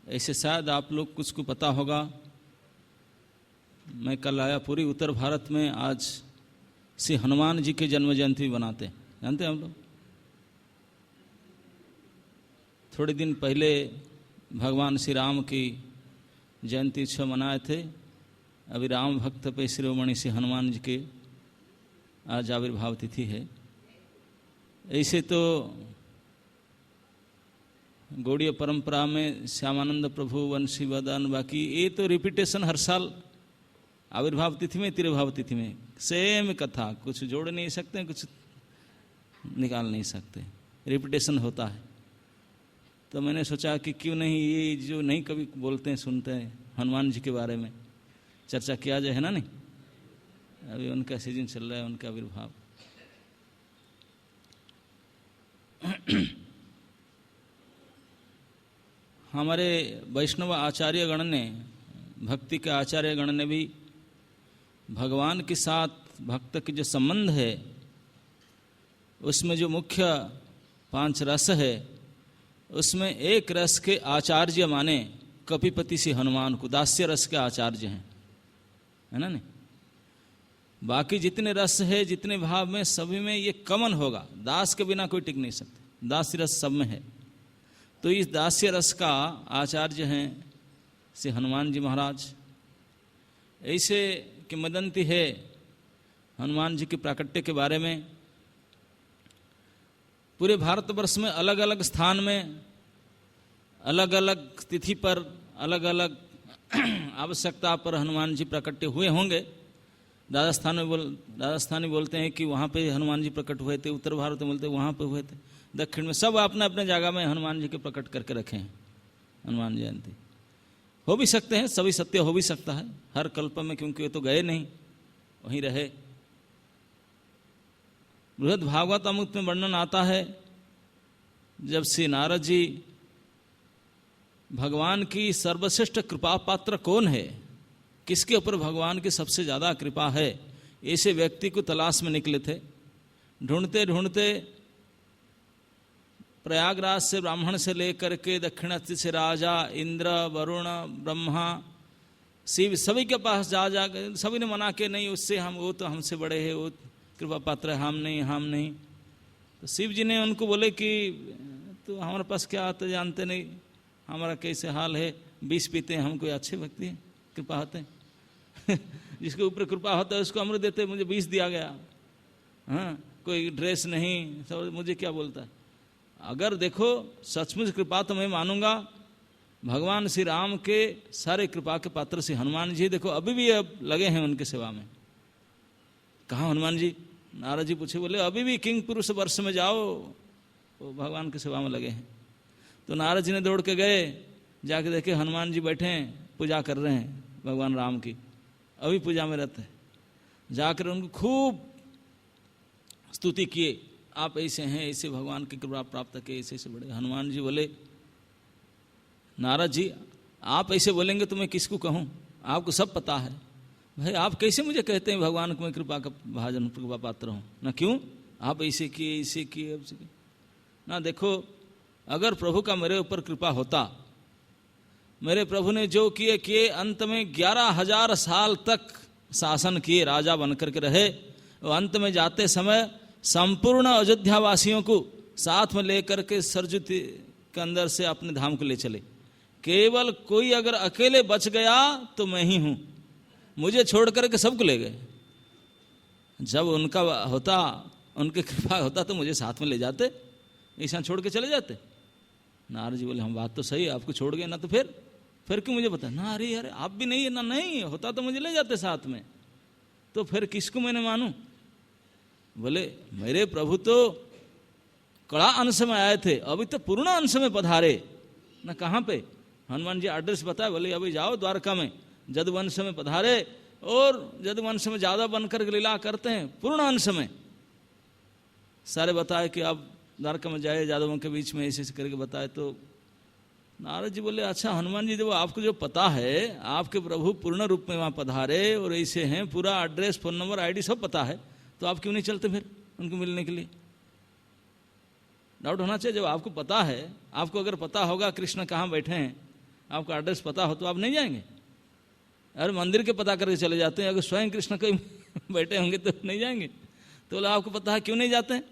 ऐसे शायद आप लोग कुछ को पता होगा, मैं कल आया, पूरी उत्तर भारत में आज श्री हनुमान जी की जन्म जयंती बनाते हैं, जानते हैं हम लोग। थोड़े दिन पहले भगवान श्री राम की जयंती उत्सव मनाए थे। अभी राम भक्त पे शिरोमणि श्री हनुमान जी के आज आविर्भाव तिथि है। ऐसे तो गौड़ीय परंपरा में श्यामानंद प्रभु, वंशी वदन, बाकी ये तो रिपीटेशन हर साल आविर्भाव तिथि में, तिरुभाव तिथि में सेम कथा, कुछ जोड़ नहीं सकते, कुछ निकाल नहीं सकते, रिपीटेशन होता है। तो मैंने सोचा कि क्यों नहीं ये जो नहीं कभी बोलते हैं, सुनते हैं हनुमान जी के बारे में चर्चा किया जाए, है ना। नहीं, अभी उनका सीजन चल रहा है, उनका आविर्भाव। हमारे वैष्णव आचार्य गण ने, भक्ति के आचार्य गण ने भी भगवान के साथ भक्त के जो संबंध है उसमें जो मुख्य 5 रस है, उसमें एक रस के आचार्य माने कपिपति से हनुमान को, दास्य रस के आचार्य हैं, है ना। नहीं, बाकी जितने रस है, जितने भाव में, सभी में ये कमन होगा, दास के बिना कोई टिक नहीं सकते, दास्य रस सब में है। तो इस दास्य रस का आचार्य हैं श्री हनुमान जी महाराज। ऐसे किंवदंती है हनुमान जी के प्राकट्य के बारे में। पूरे भारतवर्ष में अलग अलग स्थान में, अलग अलग तिथि पर, अलग अलग आवश्यकता पर हनुमान जी प्रकट हुए होंगे। राजस्थानी बोलते हैं कि वहाँ पे हनुमान जी प्रकट हुए थे, उत्तर भारत में बोलते हैं वहाँ पे हुए थे, दक्षिण में सब अपने अपने जगह में हनुमान जी के प्रकट करके रखे हैं। हनुमान जयंती हो भी सकते हैं, सभी सत्य हो भी सकता है हर कल्प में, क्योंकि ये तो गए नहीं, वहीं रहे। बृहद भागवत अमृत में वर्णन आता है, जब श्री नारद जी भगवान की सर्वश्रेष्ठ कृपा पात्र कौन है, किसके ऊपर भगवान की सबसे ज़्यादा कृपा है, ऐसे व्यक्ति को तलाश में निकले थे। ढूंढते ढूंढते प्रयागराज से ब्राह्मण से लेकर के दक्षिणात्य से राजा, इंद्र, वरुण, ब्रह्मा, शिव, सभी के पास जा सभी ने मना के नहीं, उससे हम, वो तो हमसे बड़े हैं, वो कृपा पात्र है, हम नहीं। तो शिव जी ने उनको बोले कि तो हमारे पास क्या आता जानते नहीं, हमारा कैसे हाल है, 20 पीते हैं, हम कोई अच्छे व्यक्ति हैं, कृपा होते हैं जिसके ऊपर कृपा होता है उसको अमृत देते, मुझे 20 दिया गया, हाँ, कोई ड्रेस नहीं, सब मुझे क्या बोलता है। अगर देखो सचमुच कृपा तो मैं मानूंगा, भगवान श्री राम के सारे कृपा के पात्र से हनुमान जी देखो अभी भी अब लगे हैं उनके सेवा में। कहाँ हनुमान जी, नारद जी पूछे, बोले अभी भी किंग पुरुष वर्ष में जाओ, वो भगवान की सेवा में लगे हैं। तो नारद जी ने दौड़ के गए, जाके देखे हनुमान जी बैठे हैं, पूजा कर रहे हैं भगवान राम की, अभी पूजा में रहते हैं। जाकर उनको खूब स्तुति किए, आप ऐसे हैं, ऐसे भगवान की कृपा प्राप्त के, ऐसे ऐसे बड़े। हनुमान जी बोले, नारद जी आप ऐसे बोलेंगे तो मैं किसको कहूँ, आपको सब पता है। भाई आप कैसे मुझे कहते हैं भगवान को मैं कृपा का भाजन, कृपा पात्र हूँ ना, क्यों आप ऐसे किए, ऐसे किए, ऐसे किए ना। देखो अगर प्रभु का मेरे ऊपर कृपा होता, मेरे प्रभु ने जो किए अंत में 11,000 साल तक शासन किए, राजा बनकर के रहे, और अंत में जाते समय संपूर्ण अयोध्या वासियों को साथ में लेकर के सरजू के अंदर से अपने धाम को ले चले। केवल कोई अगर अकेले बच गया तो मैं ही हूँ, मुझे छोड़ करके सबको ले गए। जब उनका होता, उनकी कृपा होता तो मुझे साथ में ले जाते, ऐसा छोड़ के चले जाते। नारद जी बोले, हम बात तो सही है, आपको छोड़ गए ना, तो फिर क्यों मुझे बता ना, अरे यार आप भी नहीं है ना, नहीं होता तो मुझे ले जाते साथ में, तो फिर किसको मैंने मानूं। बोले मेरे प्रभु तो कड़ा अंश में आए थे, अभी तो पूर्ण अंश में पधारे ना। कहाँ पे हनुमान जी एड्रेस बताए, बोले अभी जाओ द्वारका में, जदुवंश में पधारे, और जदुवंश में ज्यादा बनकर लीला करते हैं, पूर्ण अंश में सारे बताए कि आप द्वारका में जाए, यादवों के बीच में ऐसे करके बताए। तो नारद जी बोले, अच्छा हनुमान जी, जब आपको जो पता है आपके प्रभु पूर्ण रूप में वहाँ पधारे और ऐसे हैं, पूरा एड्रेस, फोन नंबर, आईडी सब पता है, तो आप क्यों नहीं चलते फिर उनको मिलने के लिए। डाउट होना चाहिए, जब आपको पता है, आपको अगर पता होगा कृष्ण कहाँ बैठे हैं, आपका एड्रेस पता हो तो आप नहीं जाएंगे? अरे मंदिर के पता करके चले जाते हैं, अगर स्वयं कृष्ण कहीं बैठे होंगे तो नहीं जाएंगे। तो बोला आपको पता है क्यों नहीं जाते हैं?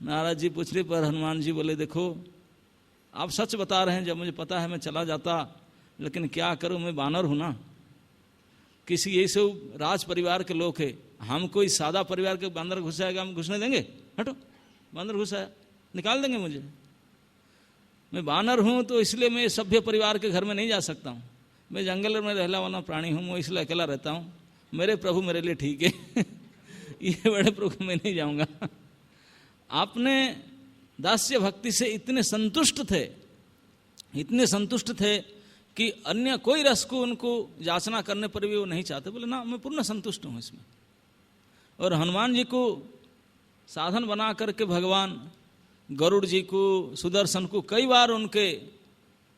नारद जी पूछने पर हनुमान जी बोले देखो आप सच बता रहे हैं, जब मुझे पता है मैं चला जाता, लेकिन क्या करूं, मैं बानर हूं ना, किसी ये सब राज परिवार के लोग हैं, हम कोई सादा परिवार के बांदर घुस जाएगा, हम घुसने देंगे? हटो, बांदर घुस आया निकाल देंगे मुझे। मैं बानर हूं तो इसलिए मैं सभ्य परिवार के घर में नहीं जा सकता हूं, मैं जंगल में रहने वाला प्राणी हूं, मैं इसलिए अकेला रहता हूं, मेरे प्रभु मेरे लिए ठीक है ये बड़े प्रभु में नहीं जाऊंगा। आपने दास्य भक्ति से इतने संतुष्ट थे कि अन्य कोई रस को उनको याचना करने पर भी वो नहीं चाहते। बोले ना मैं पूर्ण संतुष्ट हूं इसमें। और हनुमान जी को साधन बना करके भगवान गरुड़ जी को, सुदर्शन को कई बार उनके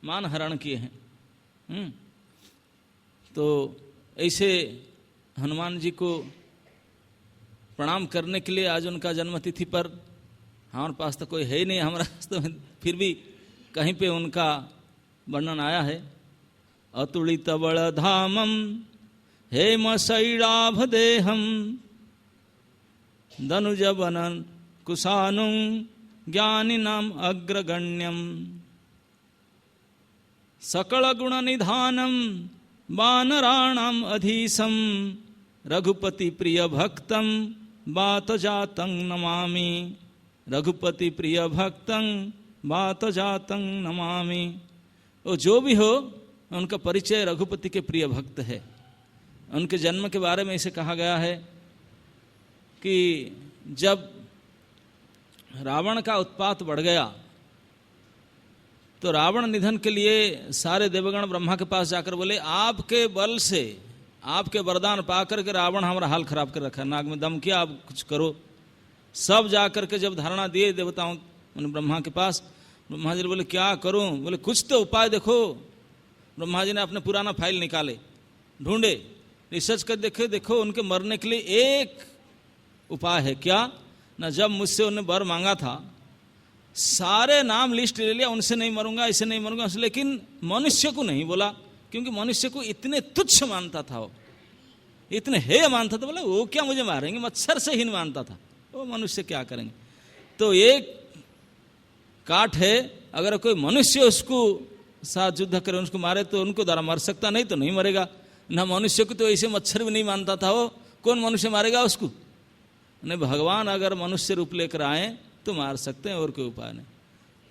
मान हरण किए हैं। तो ऐसे हनुमान जी को प्रणाम करने के लिए आज उनका जन्मतिथि पर हमारे पास तो कोई है ही नहीं हमारा, तो फिर भी कहीं पे उनका वर्णन आया है। अतुलित बल धामम हेम शैलाभ देहम धनुज बनन कुशानु ज्ञानी नाम अग्रगण्यम सकल गुण निधानम वानराणाम अधीशम रघुपति प्रिय भक्तम बात जातं नमामि। रघुपति प्रिय भक्तं बात जातं नमामि। वो जो भी हो उनका परिचय रघुपति के प्रिय भक्त है। उनके जन्म के बारे में इसे कहा गया है कि जब रावण का उत्पात बढ़ गया तो रावण निधन के लिए सारे देवगण ब्रह्मा के पास जाकर बोले आपके बल से, आपके वरदान पाकर के रावण हमारा हाल खराब कर रखा है, नाक में दम किया, आप कुछ करो। सब जाकर के जब धारणा दिए देवताओं ब्रह्मा के पास, ब्रह्मा जी बोले क्या करूं? बोले कुछ तो उपाय देखो। ब्रह्मा जी ने अपने पुराना फाइल निकाले, ढूंढे, रिसर्च कर देखे, देखो उनके मरने के लिए एक उपाय है। क्या? ना जब मुझसे उन्होंने वर मांगा था सारे नाम लिस्ट ले लिया, उनसे नहीं मरूंगा, इससे नहीं मरूंगा, लेकिन मनुष्य को नहीं बोला, क्योंकि मनुष्य को इतने तुच्छ मानता था, वो इतने हेय मानता था। बोला वो क्या मुझे मारेंगे, मच्छर से हीन मानता था, वो मनुष्य क्या करेंगे। तो एक काट है, अगर कोई मनुष्य उसको साथ युद्ध करे, उसको मारे तो उनको द्वारा मर सकता, नहीं तो नहीं मरेगा। ना मनुष्य को तो ऐसे मच्छर भी नहीं मानता था, वो कौन मनुष्य मारेगा उसको? नहीं, भगवान अगर मनुष्य रूप लेकर आए तो मार सकते हैं, और कोई उपाय नहीं।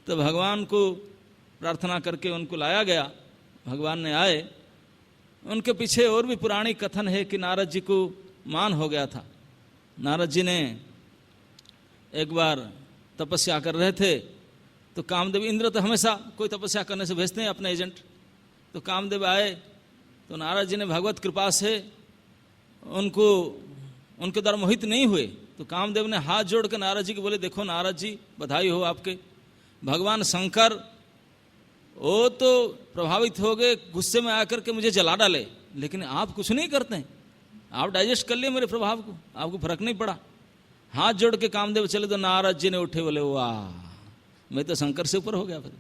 तो भगवान को प्रार्थना करके उनको लाया गया, भगवान ने आए। उनके पीछे और भी पुरानी कथन है कि नारद जी को मान हो गया था। नारद जी ने एक बार तपस्या कर रहे थे तो कामदेव, इंद्र तो हमेशा कोई तपस्या करने से भेजते हैं अपने एजेंट, तो कामदेव आए तो नारद जी ने भगवत कृपा से उनको उनके द्वारा मोहित नहीं हुए। तो कामदेव ने हाथ जोड़ के नारद जी को बोले देखो नारद जी बधाई हो आपके, भगवान शंकर वो तो प्रभावित हो गए, गुस्से में आकर के मुझे जला डाले, लेकिन आप कुछ नहीं करते हैं, आप डाइजेस्ट कर लिए मेरे प्रभाव को, आपको फर्क नहीं पड़ा। हाथ जोड़ के कामदेव चले तो नारद जी ने उठे, बोले वाह मैं तो शंकर से ऊपर हो गया, फिर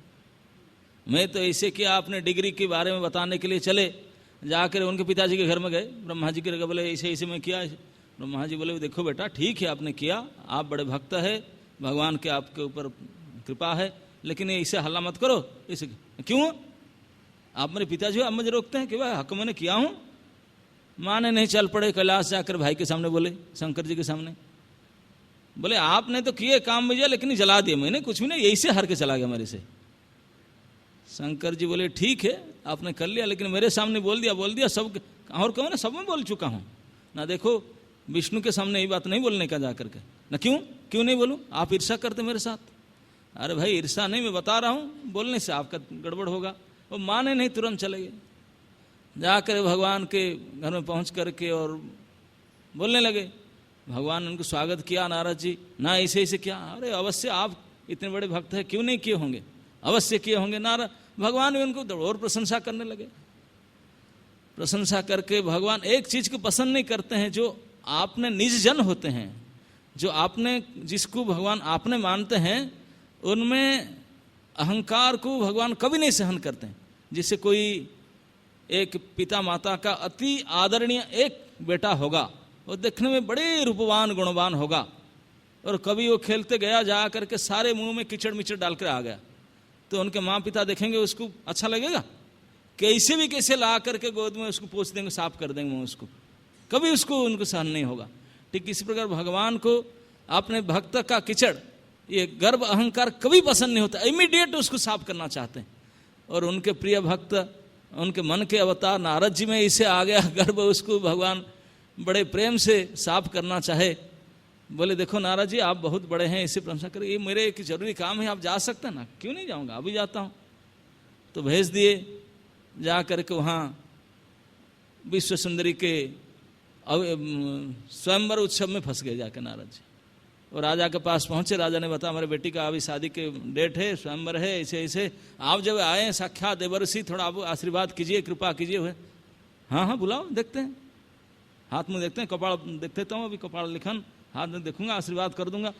मैं तो ऐसे किया। आपने डिग्री के बारे में बताने के लिए चले, जाकर उनके पिताजी के घर में गए, ब्रह्मा जी के बोले ऐसे ऐसे मैं किया। ब्रह्मा जी बोले देखो बेटा ठीक है आपने किया, आप बड़े भक्त है, भगवान के आपके ऊपर कृपा है, लेकिन ऐसे हल्ला मत करो। इसे क्यों? आप मेरे पिताजी आप मुझे रोकते हैं कि भाई हक मैंने किया हूँ? माने नहीं, चल पड़े कैलाश जाकर भाई के सामने बोले, शंकर जी के सामने बोले आपने तो किए काम मुझे, लेकिन जला दिए मैंने, कुछ भी नहीं, यही से हार के चला गया मेरे से। शंकर जी बोले ठीक है आपने कर लिया, लेकिन मेरे सामने बोल दिया सब, और कहो ना सब में बोल चुका हूँ ना। देखो विष्णु के सामने ये बात नहीं बोलने का जाकर के ना। क्यों नहीं बोलूं? आप ईर्षा करते मेरे साथ। अरे भाई ईर्षा नहीं, मैं बता रहा हूँ, बोलने से आपका गड़बड़ होगा। वो माने नहीं, तुरंत चले गए, जाकर भगवान के घर में पहुँच करके और बोलने लगे। भगवान ने उनको स्वागत किया, नारद जी ना ऐसे ऐसे किया। अरे अवश्य आप इतने बड़े भक्त हैं, क्यों नहीं किए होंगे, अवश्य किए होंगे। नारद भगवान भी उनको और प्रशंसा करने लगे। प्रशंसा करके भगवान एक चीज को पसंद नहीं करते हैं, जो आपने निज जन होते हैं, जो आपने जिसको भगवान आपने मानते हैं, उनमें अहंकार को भगवान कभी नहीं सहन करते हैं। जिससे कोई एक पिता माता का अति आदरणीय एक बेटा होगा, वो देखने में बड़े रूपवान गुणवान होगा, और कभी वो खेलते गया जा करके सारे मुंह में कीचड़ मिचड़ डाल कर आ गया, तो उनके माँ पिता देखेंगे उसको अच्छा लगेगा? कैसे भी कैसे ला करके गोद में उसको पोंछ देंगे, साफ कर देंगे मुंह उसको, कभी उसको उनको सहन नहीं होगा। ठीक इसी प्रकार भगवान को अपने भक्त का कीचड़, ये गर्व अहंकार कभी पसंद नहीं होता, इमीडिएट उसको साफ करना चाहते हैं। और उनके प्रिय भक्त, उनके मन के अवतार नारद जी में इसे आ गया गर्व, उसको भगवान बड़े प्रेम से साफ करना चाहे। बोले देखो नारद जी आप बहुत बड़े हैं, इसे प्रशंसा करें, ये मेरे एक जरूरी काम है, आप जा सकते हैं ना? क्यों नहीं जाऊंगा, अभी जाता हूँ। तो भेज दिए, जा करके वहाँ विश्व सुंदरी के स्वयंवर उत्सव में फंस गए जाकर नारद जी। और राजा के पास पहुंचे, राजा ने बताया हमारे बेटी का अभी शादी के डेट है, स्वयंवर है, ऐसे ऐसे आप जब आए साक्षात देवर्षि, थोड़ा आप आशीर्वाद कीजिए, कृपा कीजिए। हुए हाँ हाँ बुलाओ, देखते हैं, हाथ में देखते हैं, कपाड़ देख देता हूँ, अभी कपाड़ लिखन हाथ में देखूंगा, आशीर्वाद कर दूंगा।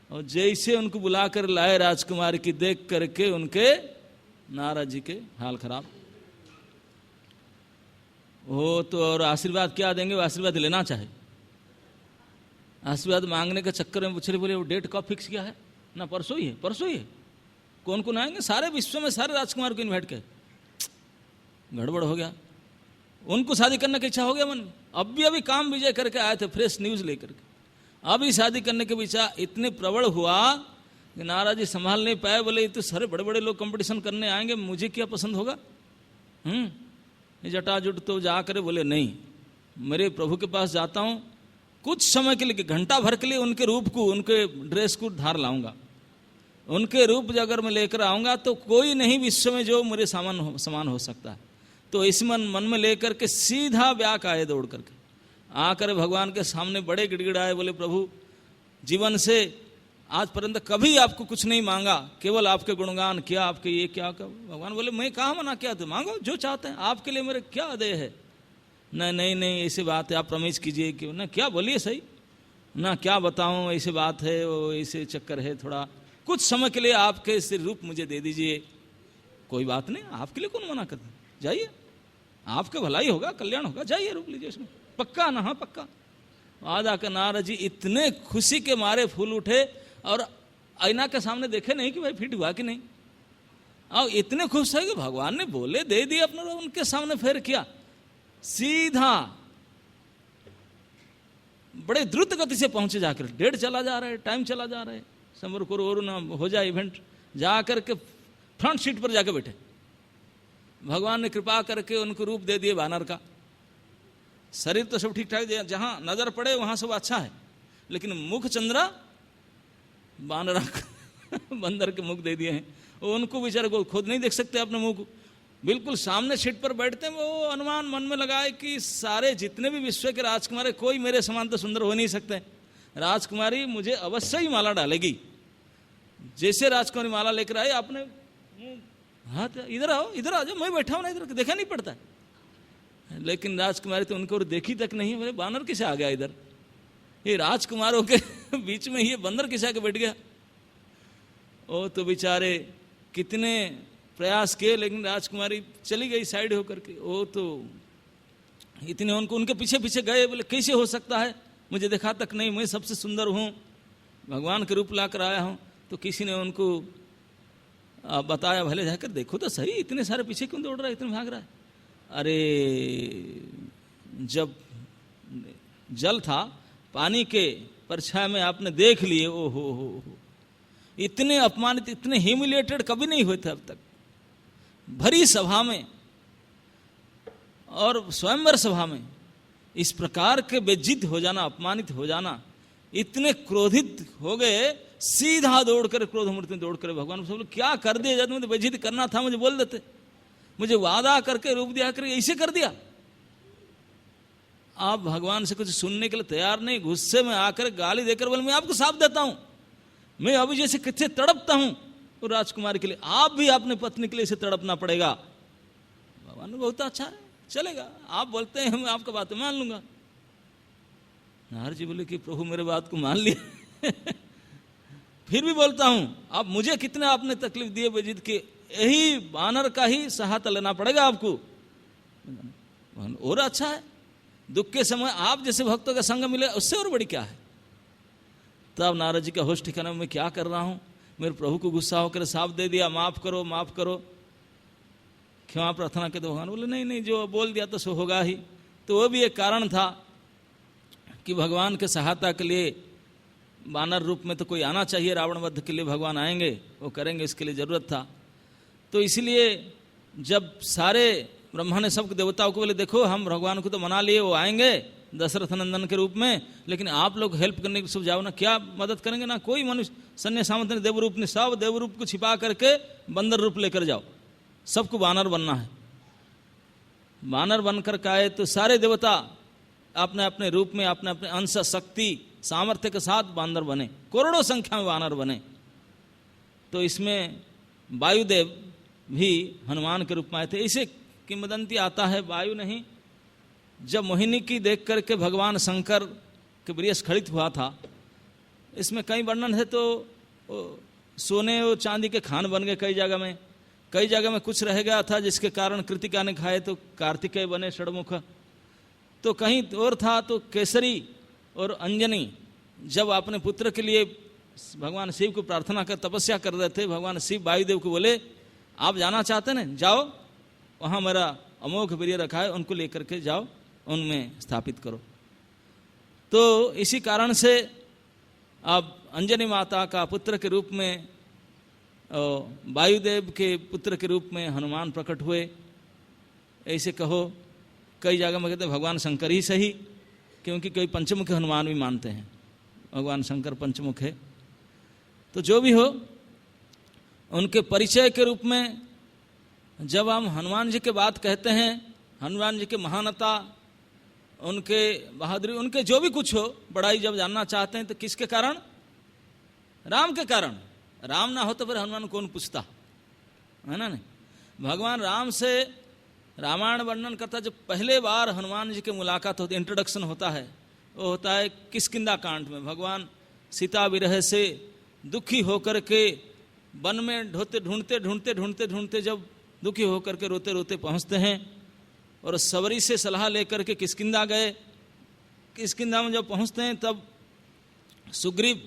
और जैसे उनको बुला कर लाए राजकुमार की, देख करके उनके नारद जी के हाल खराब हो। तो और आशीर्वाद क्या देंगे, वो आशीर्वाद लेना चाहे, आशीर्वाद मांगने के चक्कर में पूछे, बोले वो डेट कब फिक्स किया है ना? परसों ही है, परसों ही है। कौन कौन आएंगे? सारे विश्व में सारे राजकुमार को इन्वाइट कर। गड़बड़ हो गया, उनको शादी करने की इच्छा हो गया मन में। अभी काम विजय करके आए थे, फ्रेश न्यूज लेकर के, अभी शादी करने के विचार इतने प्रबल हुआ कि नाराज जी संभाल नहीं पाए। बोले ये तो सारे बड़े बड़े लोग कंपटीशन करने आएंगे, मुझे क्या पसंद होगा? जटाजुट तो जाकर बोले नहीं, मेरे प्रभु के पास जाता हूँ, कुछ समय के लिए, घंटा भर के लिए उनके रूप को, उनके ड्रेस को धार लाऊंगा, उनके रूप अगर मैं लेकर आऊँगा तो कोई नहीं विश्व में जो मेरे समान हो सकता है। तो इस मन में लेकर के सीधा ब्याक आए दौड़ करके, आकर भगवान के सामने बड़े गिड़गिड़ाए। बोले प्रभु जीवन से आज पर्यंत कभी आपको कुछ नहीं मांगा, केवल आपके गुणगान किया, आपके ये क्या। भगवान बोले मैं कहाँ मना किया, तो मांगो जो चाहते हैं, आपके लिए मेरे क्या अदय है। नहीं नहीं नहीं ऐसी बात है, आप प्रॉमिस कीजिए। क्यों ना, क्या बोलिए सही ना, क्या बताऊं, ऐसी बात है, वो ऐसे चक्कर है, थोड़ा कुछ समय के लिए आपके इस रूप मुझे दे दीजिए। कोई बात नहीं, आपके लिए कौन मना करता, जाइए, आपके भलाई होगा, कल्याण होगा, जाइए रूप लीजिए उसमें, पक्का ना? हाँ पक्का। आज आकर नारद जी इतने खुशी के मारे फूल उठे, और आईना के सामने देखे नहीं कि भाई फिट हुआ कि नहीं, और इतने खुश है कि भगवान ने बोले दे दिए, अपने उनके सामने फेर किया, सीधा बड़े द्रुत गति से पहुंचे जाकर। डेढ़ चला जा रहा है, टाइम चला जा रहा है, समर को और ना हो जाए इवेंट, जाकर के फ्रंट सीट पर जाकर बैठे। भगवान ने कृपा करके उनको रूप दे दिए वानर का। शरीर तो सब ठीक ठाक, जहां नजर पड़े वहां सब अच्छा है, लेकिन मुख चंद्रा बानरा बंदर के मुख दे दिए हैं। वो उनको बेचारे को खुद नहीं देख सकते अपने मुंह को, बिल्कुल सामने सीट पर बैठते हैं। वो अनुमान मन में लगाए कि सारे जितने भी विश्व के राजकुमारी, कोई मेरे समान तो सुंदर हो नहीं सकते, राजकुमारी मुझे अवश्य ही माला डालेगी। जैसे राजकुमारी माला लेकर आए, आपने हाँ इधर आओ, इधर आ जाओ, मैं बैठा हूं ना, इधर देखा नहीं पड़ता। लेकिन राजकुमारी तो उनको देखी तक नहीं। बोले बानर किसे आ गया इधर, ये राजकुमारों के बीच में ये बंदर किसे आके बैठ गया। ओ तो बेचारे कितने प्रयास किए, लेकिन राजकुमारी चली गई साइड होकर के। वो तो इतने उनको उनके पीछे पीछे गए। बोले कैसे हो सकता है, मुझे देखा तक नहीं, मैं सबसे सुंदर हूँ, भगवान के रूप ला कर आया हूँ। तो किसी ने उनको बताया, भले जाकर देखो तो सही, इतने सारे पीछे क्यों दौड़ रहा है, इतने भाग रहा है। अरे जब जल था, पानी के परछाई में आपने देख लिए, ओ हो, इतने अपमानित, इतने ह्यूमिलेटेड कभी नहीं हुए थे अब तक। भरी सभा में और स्वयंवर सभा में इस प्रकार के बेइज्जत हो जाना, अपमानित हो जाना, इतने क्रोधित हो गए, सीधा दौड़ कर क्रोध मूर्ति में दौड़ कर भगवान को बोले क्या कर दिया, जब मुझे बेइज्जत करना था मुझे बोल देते, मुझे वादा करके रूप दिया करके ऐसे कर दिया। आप भगवान से कुछ सुनने के लिए तैयार नहीं, गुस्से में आकर गाली देकर बोले मैं आपको साफ देता हूं, मैं अभी जैसे कितने तड़पता हूं तो राजकुमार के लिए, आप भी अपने पत्नी के लिए इसे तड़पना पड़ेगा। भगवान ने बहुत अच्छा है, चलेगा, आप बोलते हैं मैं आपका बात मान लूंगा। नारद जी बोले कि प्रभु मेरे बात को मान लिया फिर भी बोलता हूं, आप मुझे कितने आपने तकलीफ दिए बेइज्जत के, यही वानर का ही सहायता लेना पड़ेगा आपको, और अच्छा है। दुख के समय आप जैसे भक्तों का संग मिले, उससे और बड़ी क्या है। तब नारद जी का होश ठिकाना, मैं क्या कर रहा हूँ, मेरे प्रभु को गुस्सा होकर साफ दे दिया, माफ करो माफ करो, क्षमा प्रार्थना के। तो भगवान बोले नहीं नहीं, जो बोल दिया तो सो होगा ही। तो वो भी एक कारण था कि भगवान के सहायता के लिए वानर रूप में तो कोई आना चाहिए, रावण वध के लिए भगवान आएंगे, वो करेंगे, इसके लिए जरूरत था। तो इसलिए जब सारे ब्रह्मा ने सब देवताओं को बोले देखो हम भगवान को तो मना लिए, वो आएंगे दशरथ नंदन के रूप में, लेकिन आप लोग हेल्प करने के सब जाओ ना, क्या मदद करेंगे ना कोई मनुष्य, सन्य सामंत ने देवरूप ने, सब देवरूप को छिपा करके बंदर रूप लेकर जाओ, सबको वानर बनना है। वानर बनकर के आए तो सारे देवता अपने अपने रूप में अपने अपने अंश शक्ति सामर्थ्य के साथ वानर बने, करोड़ों संख्या में वानर बने। तो इसमें वायुदेव भी हनुमान के रूप में आए थे। इसे किंवदंती आता है, वायु नहीं, जब मोहिनी की देख करके भगवान शंकर के प्रिय स्खलित हुआ था, इसमें कई वर्णन है। तो सोने और चांदी के खान बन गए कई जगह में, कई जगह में कुछ रह गया था जिसके कारण कृतिका ने खाए तो कार्तिकेय बने षडमुख। तो कहीं और था तो केसरी और अंजनी जब अपने पुत्र के लिए भगवान शिव को प्रार्थना कर तपस्या कर रहे थे, भगवान शिव वायुदेव को बोले आप जाना चाहते हैं जाओ, वहाँ मेरा अमोघ वीर्य रखा है, उनको लेकर के जाओ, उनमें स्थापित करो। तो इसी कारण से अब अंजनी माता का पुत्र के रूप में, वायुदेव के पुत्र के रूप में हनुमान प्रकट हुए। ऐसे कहो कई जगह में कहते हैं भगवान शंकर ही सही, क्योंकि कई पंचमुख हनुमान भी मानते हैं, भगवान शंकर पंचमुख है। तो जो भी हो, उनके परिचय के रूप में जब हम हनुमान जी के बात कहते हैं, हनुमान जी के महानता, उनके बहादुरी, उनके जो भी कुछ हो बड़ाई जब जानना चाहते हैं तो किसके कारण? राम के कारण। राम ना हो तो फिर हनुमान कौन पूछता, है ना। नहीं, भगवान राम से रामायण वर्णन करता, जब पहले बार हनुमान जी की मुलाकात होती, इंट्रोडक्शन होता है, वो होता है किष्किंधा कांड में। भगवान सीता विरह से दुखी होकर के वन में ढूंढते जब दुखी होकर के रोते रोते पहुंचते हैं, और सबरी से सलाह लेकर के किष्किंधा गए। किष्किंधा में जब पहुंचते हैं तब सुग्रीव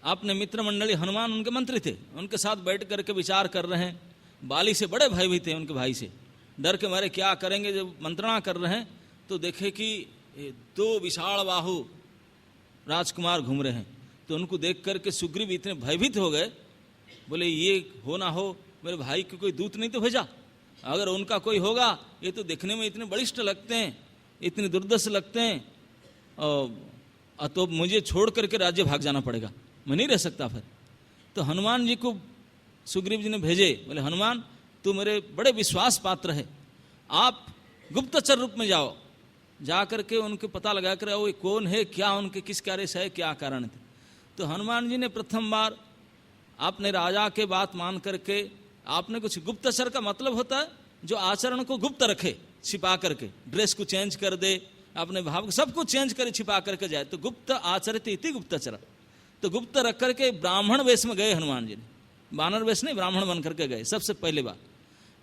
अपने मित्र मंडली, हनुमान उनके मंत्री थे, उनके साथ बैठ करके विचार कर रहे हैं। बाली से बड़े भयभीत थे, उनके भाई से डर के मारे क्या करेंगे। जब मंत्रणा कर रहे हैं तो देखे कि दो विशाल बाहु राजकुमार घूम रहे हैं। तो उनको देख करके सुग्रीव इतने भयभीत हो गए, बोले ये हो ना हो मेरे भाई को कोई दूत नहीं तो भेजा, अगर उनका कोई होगा, ये तो देखने में इतने बलिष्ठ लगते हैं, इतने दुर्दश लगते हैं, तो मुझे छोड़ करके राज्य भाग जाना पड़ेगा, मैं नहीं रह सकता फिर। तो हनुमान जी को सुग्रीव जी ने भेजे, बोले हनुमान तू मेरे बड़े विश्वास पात्र है, आप गुप्तचर रूप में जाओ, जा करके उनके पता लगा कर वो कौन है, क्या उनके किस कार्य से है, क्या कारण थे। तो हनुमान जी ने प्रथम बार आपने राजा के बात मान करके, आपने कुछ गुप्तचर का मतलब होता है जो आचरण को गुप्त रखे, छिपा करके, ड्रेस को चेंज कर दे, अपने भाव को सब कुछ चेंज करे, छिपा करके जाए, तो गुप्त आचरित इति गुप्तचर। तो गुप्त रख करके ब्राह्मण वेश में गए हनुमान जी ने, वानर वेश नहीं, ब्राह्मण बन करके गए। सबसे पहले बार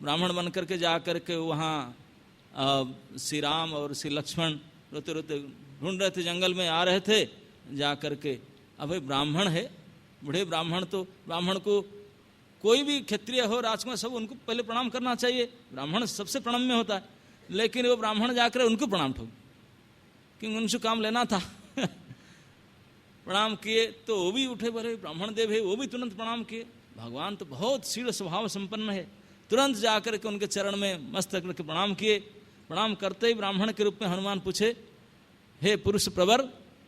ब्राह्मण बन करके जा करके वहाँ श्री राम और श्री लक्ष्मण रोते रोते ढूंढ रहे थे, जंगल में आ रहे थे, जा करके अब भाई ब्राह्मण है, बूढ़े ब्राह्मण, तो ब्राह्मण को कोई भी क्षत्रिय हो, राजकुमार, सब उनको पहले प्रणाम करना चाहिए, ब्राह्मण सबसे प्रणम्य होता है। लेकिन वो ब्राह्मण जाकर उनको प्रणाम ठोक, क्योंकि उनसे काम लेना था। प्रणाम किए तो वो भी उठे, बोले ब्राह्मण देव है, वो भी तुरंत प्रणाम किए। भगवान तो बहुत शील स्वभाव संपन्न है, तुरंत जाकर के उनके चरण में मस्तक रख के प्रणाम किए। प्रणाम करते ही ब्राह्मण के रूप में हनुमान पूछे, हे पुरुष प्रवर,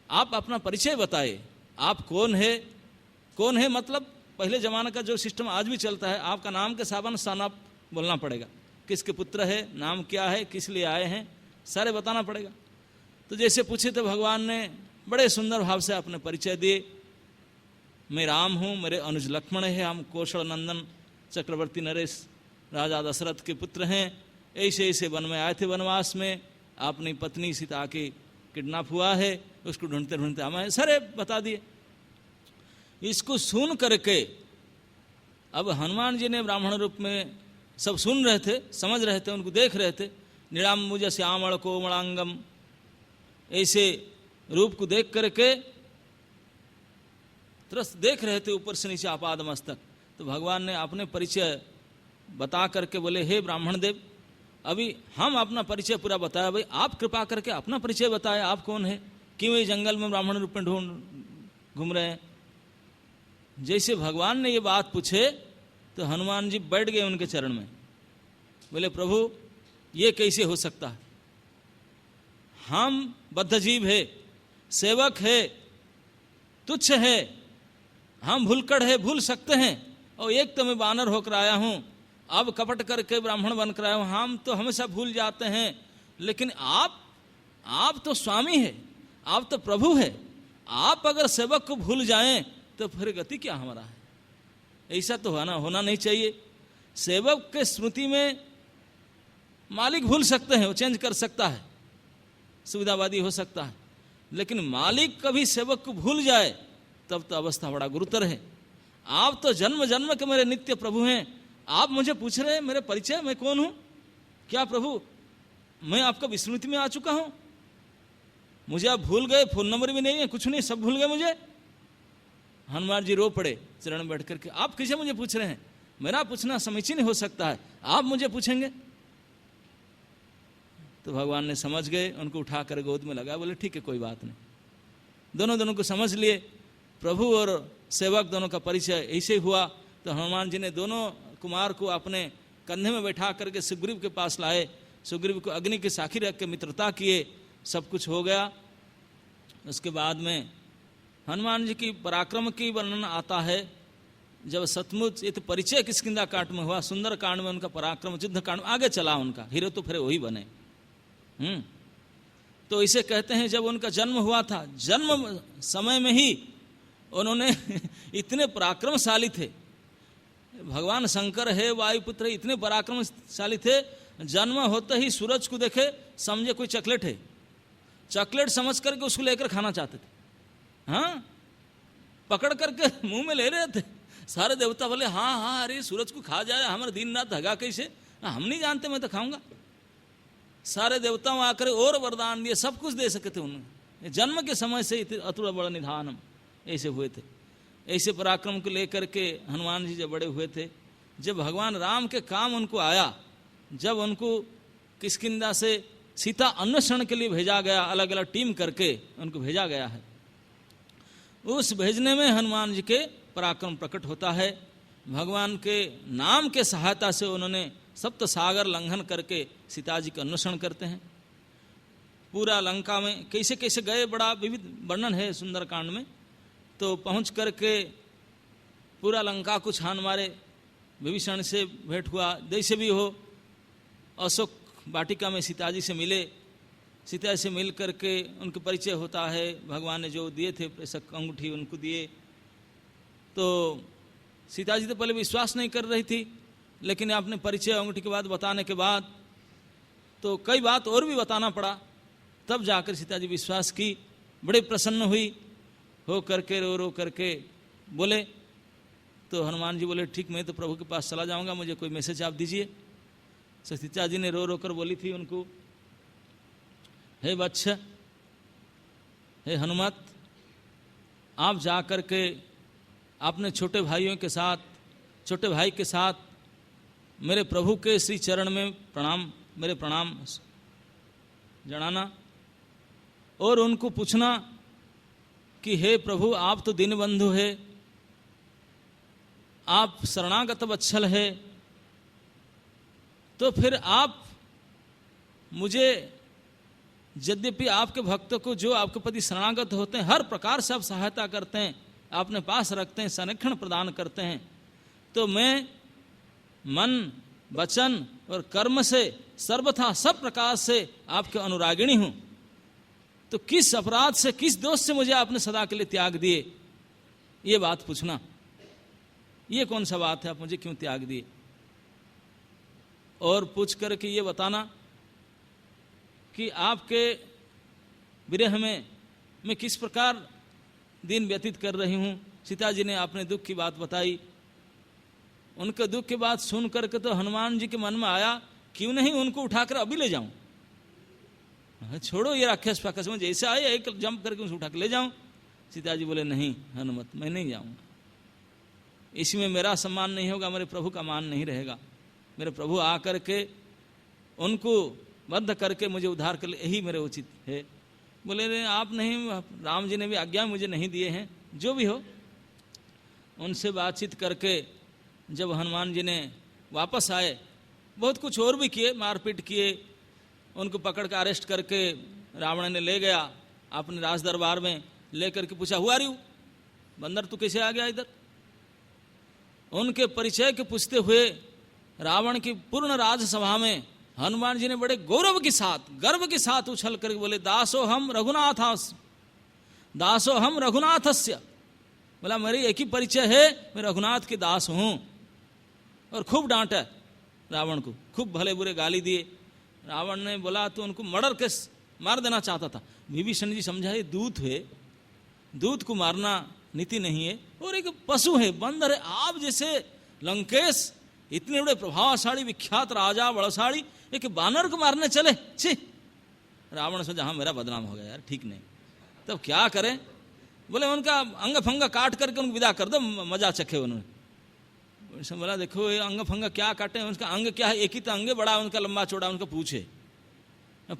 आप अपना परिचय बताए, आप कौन है? कौन है मतलब पहले जमाने का जो सिस्टम आज भी चलता है, आपका नाम के सावन स्थान आप बोलना पड़ेगा, किसके पुत्र है, नाम क्या है, किस लिए आए हैं, सारे बताना पड़ेगा। तो जैसे पूछे तो भगवान ने बड़े सुंदर भाव से अपने परिचय दिए, मैं राम हूँ, मेरे अनुज लक्ष्मण है, हम कौशल नंदन चक्रवर्ती नरेश राजा दशरथ के पुत्र हैं, ऐसे ऐसे वन में आए थे, वनवास में अपनी पत्नी सीता की किडनैप हुआ है, उसको ढूंढते ढूंढते हमें सारे बता दिए। इसको सुन करके अब हनुमान जी ने ब्राह्मण रूप में सब सुन रहे थे, समझ रहे थे, उनको देख रहे थे। निड़ाम्बुज श्यामल कोमलांगम, ऐसे रूप को देख करके तुरंत देख रहे थे ऊपर से नीचे आपाद मस्तक। तो भगवान ने अपने परिचय बता करके बोले, हे ब्राह्मण देव, अभी हम अपना परिचय पूरा बताया, भाई आप कृपा करके अपना परिचय बताए, आप कौन है, क्यों ये जंगल में ब्राह्मण रूप में घूम रहे हैं। जैसे भगवान ने ये बात पूछे तो हनुमान जी बैठ गए उनके चरण में, बोले प्रभु ये कैसे हो सकता है, हम बद्धजीव है, सेवक है, तुच्छ है, हम भूलकड़ है, भूल सकते हैं, और एक तो मैं बानर होकर आया हूं, अब कपट करके ब्राह्मण बनकर आया हूं, हम तो हमेशा भूल जाते हैं, लेकिन आप तो स्वामी है, आप तो प्रभु है, आप अगर सेवक को भूल जाएं तो फिर गति क्या हमारा है। ऐसा तो होना नहीं चाहिए। सेवक के स्मृति में मालिक भूल सकते हैं, वो चेंज कर सकता है, सुविधावादी हो सकता है, लेकिन मालिक कभी सेवक को भूल जाए तब तो अवस्था बड़ा गुरुतर है। आप तो जन्म जन्म के मेरे नित्य प्रभु हैं, आप मुझे पूछ रहे हैं मेरे परिचय, मैं कौन हूं, क्या प्रभु मैं आपका विस्मृति में आ चुका हूं, मुझे आप भूल गए, फोन नंबर भी नहीं है, कुछ नहीं, सब भूल गए मुझे। हनुमान जी रो पड़े चरण में बैठ करके, आप किसे मुझे पूछ रहे हैं, मेरा पूछना समीचीन हो सकता है, आप मुझे पूछेंगे। तो भगवान ने समझ गए, उनको उठा कर गोद में लगा, बोले ठीक है कोई बात नहीं। दोनों को समझ लिए, प्रभु और सेवक दोनों का परिचय ऐसे हुआ। तो हनुमान जी ने दोनों कुमार को अपने कंधे में बैठा करके सुग्रीव के पास लाए, सुग्रीव को अग्नि की साखी रख के मित्रता किए, सब कुछ हो गया। उसके बाद में हनुमान जी की पराक्रम की वर्णन आता है, जब सचमुच ये तो परिचय किष्किंधा कांड में हुआ, सुंदर कांड में उनका पराक्रम, युद्ध कांड में आगे चला उनका, हीरो तो फिर वही बने। तो इसे कहते हैं जब उनका जन्म हुआ था, जन्म समय में ही उन्होंने इतने पराक्रमशाली थे, भगवान शंकर है, वायुपुत्र है, इतने पराक्रमशाली थे, जन्म होते ही सूरज को देखे समझे कोई चॉकलेट है, चॉकलेट समझ करके उसको लेकर खाना चाहते थे। हाँ, पकड़ करके मुंह में ले रहे थे। सारे देवता बोले हाँ हाँ अरे सूरज को खा जाए, हमारे दिन रात धगा कैसे, हम नहीं जानते, मैं तो खाऊंगा। सारे देवताओं आकर और वरदान दिए, सब कुछ दे सके थे उन्होंने, जन्म के समय से अतुल बड़ा निधानम ऐसे हुए थे। ऐसे पराक्रम को लेकर के हनुमान जी जब बड़े हुए थे, जब भगवान राम के काम उनको आया, जब उनको किष्किंधा से सीता अन्वेषण के लिए भेजा गया, अलग अलग टीम करके उनको भेजा गया है, उस भेजने में हनुमान जी के पराक्रम प्रकट होता है। भगवान के नाम के सहायता से उन्होंने सप्त सागर लंघन करके सीता जी का अन्वेषण करते हैं। पूरा लंका में कैसे कैसे गए, बड़ा विविध वर्णन है सुंदरकांड में। तो पहुंच करके पूरा लंका को छान मारे, विभीषण से भेंट हुआ, जैसे भी हो, अशोक वाटिका में सीता जी से मिले, सीता से मिल करके उनके परिचय होता है, भगवान ने जो दिए थे प्रेषक अंगूठी उनको दिए। तो सीता जी तो पहले विश्वास नहीं कर रही थी, लेकिन आपने परिचय अंगूठी के बाद बताने के बाद तो कई बात और भी बताना पड़ा, तब जाकर सीता जी विश्वास की, बड़े प्रसन्न हुई, हो करके रो करके बोले। तो हनुमान जी बोले ठीक, मैं तो प्रभु के पास चला जाऊंगा, मुझे कोई मैसेज आप दीजिए। तो सीता जी ने रो कर बोली थी उनको, हे वत्स, हे हनुमत, आप जा कर के अपने छोटे भाइयों के साथ, छोटे भाई के साथ मेरे प्रभु के श्री चरण में प्रणाम, मेरे प्रणाम जनाना, और उनको पूछना कि हे प्रभु आप तो दीनबंधु है, आप शरणागत वत्सल है, तो फिर आप मुझे, यद्यपि आपके भक्तों को जो आपके प्रति शरणागत होते हैं हर प्रकार से आप सहायता करते हैं, अपने पास रखते हैं, संरक्षण प्रदान करते हैं, तो मैं मन वचन और कर्म से सर्वथा सब प्रकार से आपके अनुरागिणी हूं, तो किस अपराध से, किस दोष से मुझे आपने सदा के लिए त्याग दिए, ये बात पूछना। ये कौन सा बात है, आप मुझे क्यों त्याग दिए, और पूछ कर के ये बताना कि आपके विरह में मैं किस प्रकार दिन व्यतीत कर रही हूँ। सीता जी ने अपने दुख की बात बताई। उनके दुख की बात सुन करके तो हनुमान जी के मन में आया क्यों नहीं उनको उठाकर अभी ले जाऊं, छोड़ो ये राक्षस फाक्षस में जैसे आए एक जंप करके उसे उठा के ले जाऊं। सीता जी बोले नहीं हनुमत, मैं नहीं जाऊंगा, इसमें मेरा सम्मान नहीं होगा, मेरे प्रभु का मान नहीं रहेगा। मेरे प्रभु आकर के उनको बद्ध करके मुझे उद्धार कर ले, यही मेरे उचित है। बोले नहीं आप नहीं, राम जी ने भी आज्ञा मुझे नहीं दिए हैं। जो भी हो, उनसे बातचीत करके जब हनुमान जी ने वापस आए, बहुत कुछ और भी किए, मारपीट किए, उनको पकड़ कर अरेस्ट करके रावण ने ले गया अपने राज दरबार में, ले करके पूछा हुआ रही बंदर तू कैसे आ गया इधर। उनके परिचय के पूछते हुए रावण की पूर्ण राजसभा में हनुमान जी ने बड़े गौरव के साथ, गर्व के साथ उछल करके बोले दासो हम रघुनाथास, दासो हम रघुनाथस्य। बोला मेरी एक ही परिचय है, मैं रघुनाथ के दास हूं। और खूब डांटा रावण को, खूब भले बुरे गाली दिए। रावण ने बोला तो उनको मर्डर केस मार देना चाहता था। विभीषण जी समझा ये दूत है, दूत को मारना नीति नहीं है, और एक पशु है, बंदर है। आप जैसे लंकेश इतने बड़े प्रभावशाली विख्यात राजा बड़शाली, एक बानर को मारने चले, छी। रावण से जहां मेरा बदनाम हो गया यार, ठीक नहीं, तब क्या करें। बोले उनका अंग फंगा काट करके उनको विदा कर दो, मजा चखे उन्होंने। उसने बोला देखो ये अंग फंगा क्या काटे, उनका अंग क्या है, एक ही तो अंग बड़ा उनका, लंबा चौड़ा उनका पूछ है,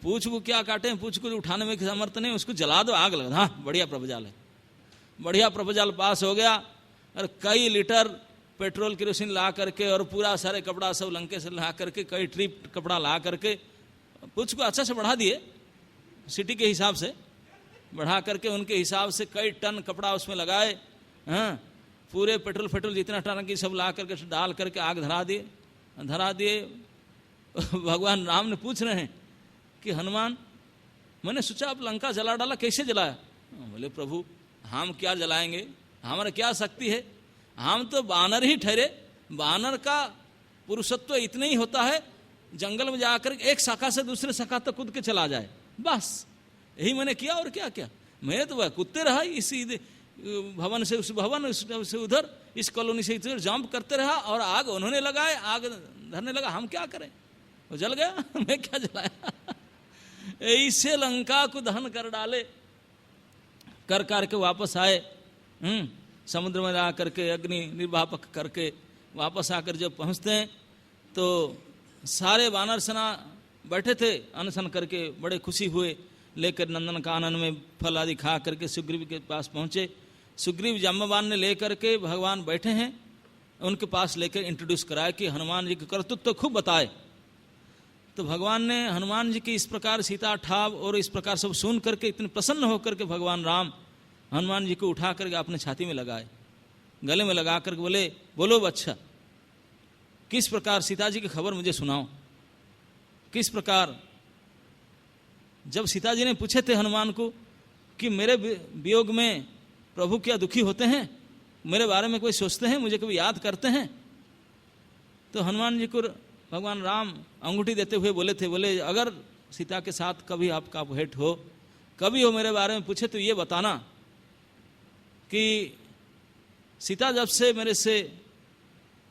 पूछ को क्या काटे, पूछ को उठाने में समर्थ नहीं, उसको जला दो, आग लगा। हाँ बढ़िया प्रभुजाल है, बढ़िया प्रभुजाल पास हो गया। और कई लीटर पेट्रोल केरोसिन ला करके और पूरा सारे कपड़ा सब लंके से ला करके, कई ट्रिप कपड़ा ला करके पूछ को अच्छा से बढ़ा दिए, सिटी के हिसाब से बढ़ा करके, उनके हिसाब से कई टन कपड़ा उसमें लगाए। हाँ पूरे पेट्रोल जितना टन की सब ला करके डाल करके आग धरा दिए। भगवान राम ने पूछ रहे हैं कि हनुमान मैंने सोचा आप लंका जला डाला, कैसे जलाया। बोले प्रभु हम क्या जलाएंगे, हमारा क्या शक्ति है, हम तो बानर ही ठहरे। बानर का पुरुषत्व इतना ही होता है, जंगल में जाकर एक शाखा से दूसरे शाखा तक कूद के चला जाए, बस यही मैंने किया। और क्या क्या, मैं तो वह कुत्ते रहा, इसी भवन से उस भवन से उधर, इस कॉलोनी से इधर जंप करते रहा, और आग उन्होंने लगाए, आग धरने लगा, हम क्या करें, वो जल गया, मैं क्या जलाया। ऐसे लंका को दहन कर डाले, कर के वापस आए। समुद्र में जा करके अग्नि निर्वापक करके वापस आकर जब पहुंचते हैं तो सारे वानर सेना बैठे थे अनशन करके, बड़े खुशी हुए, लेकर नंदन कानन में फल आदि खा करके सुग्रीव के पास पहुंचे। सुग्रीव जाम्बवान ने लेकर के भगवान बैठे हैं, उनके पास लेकर इंट्रोड्यूस कराया कि हनुमान जी के कर्तृत्व तो खूब बताए। तो भगवान ने हनुमान जी की इस प्रकार सीता ठाव और इस प्रकार सब सुन करके इतने प्रसन्न होकर के भगवान राम हनुमान जी को उठा करके अपने छाती में लगाए, गले में लगा करके बोले बोलो बच्चा, किस प्रकार सीता जी की खबर मुझे सुनाओ, किस प्रकार। जब सीता जी ने पूछे थे हनुमान को कि मेरे वियोग में प्रभु क्या दुखी होते हैं, मेरे बारे में कोई सोचते हैं, मुझे कभी याद करते हैं, तो हनुमान जी को भगवान राम अंगूठी देते हुए बोले थे, बोले अगर सीता के साथ कभी आपका भेंट हो, कभी हो मेरे बारे में पूछे तो ये बताना कि सीता जब से मेरे से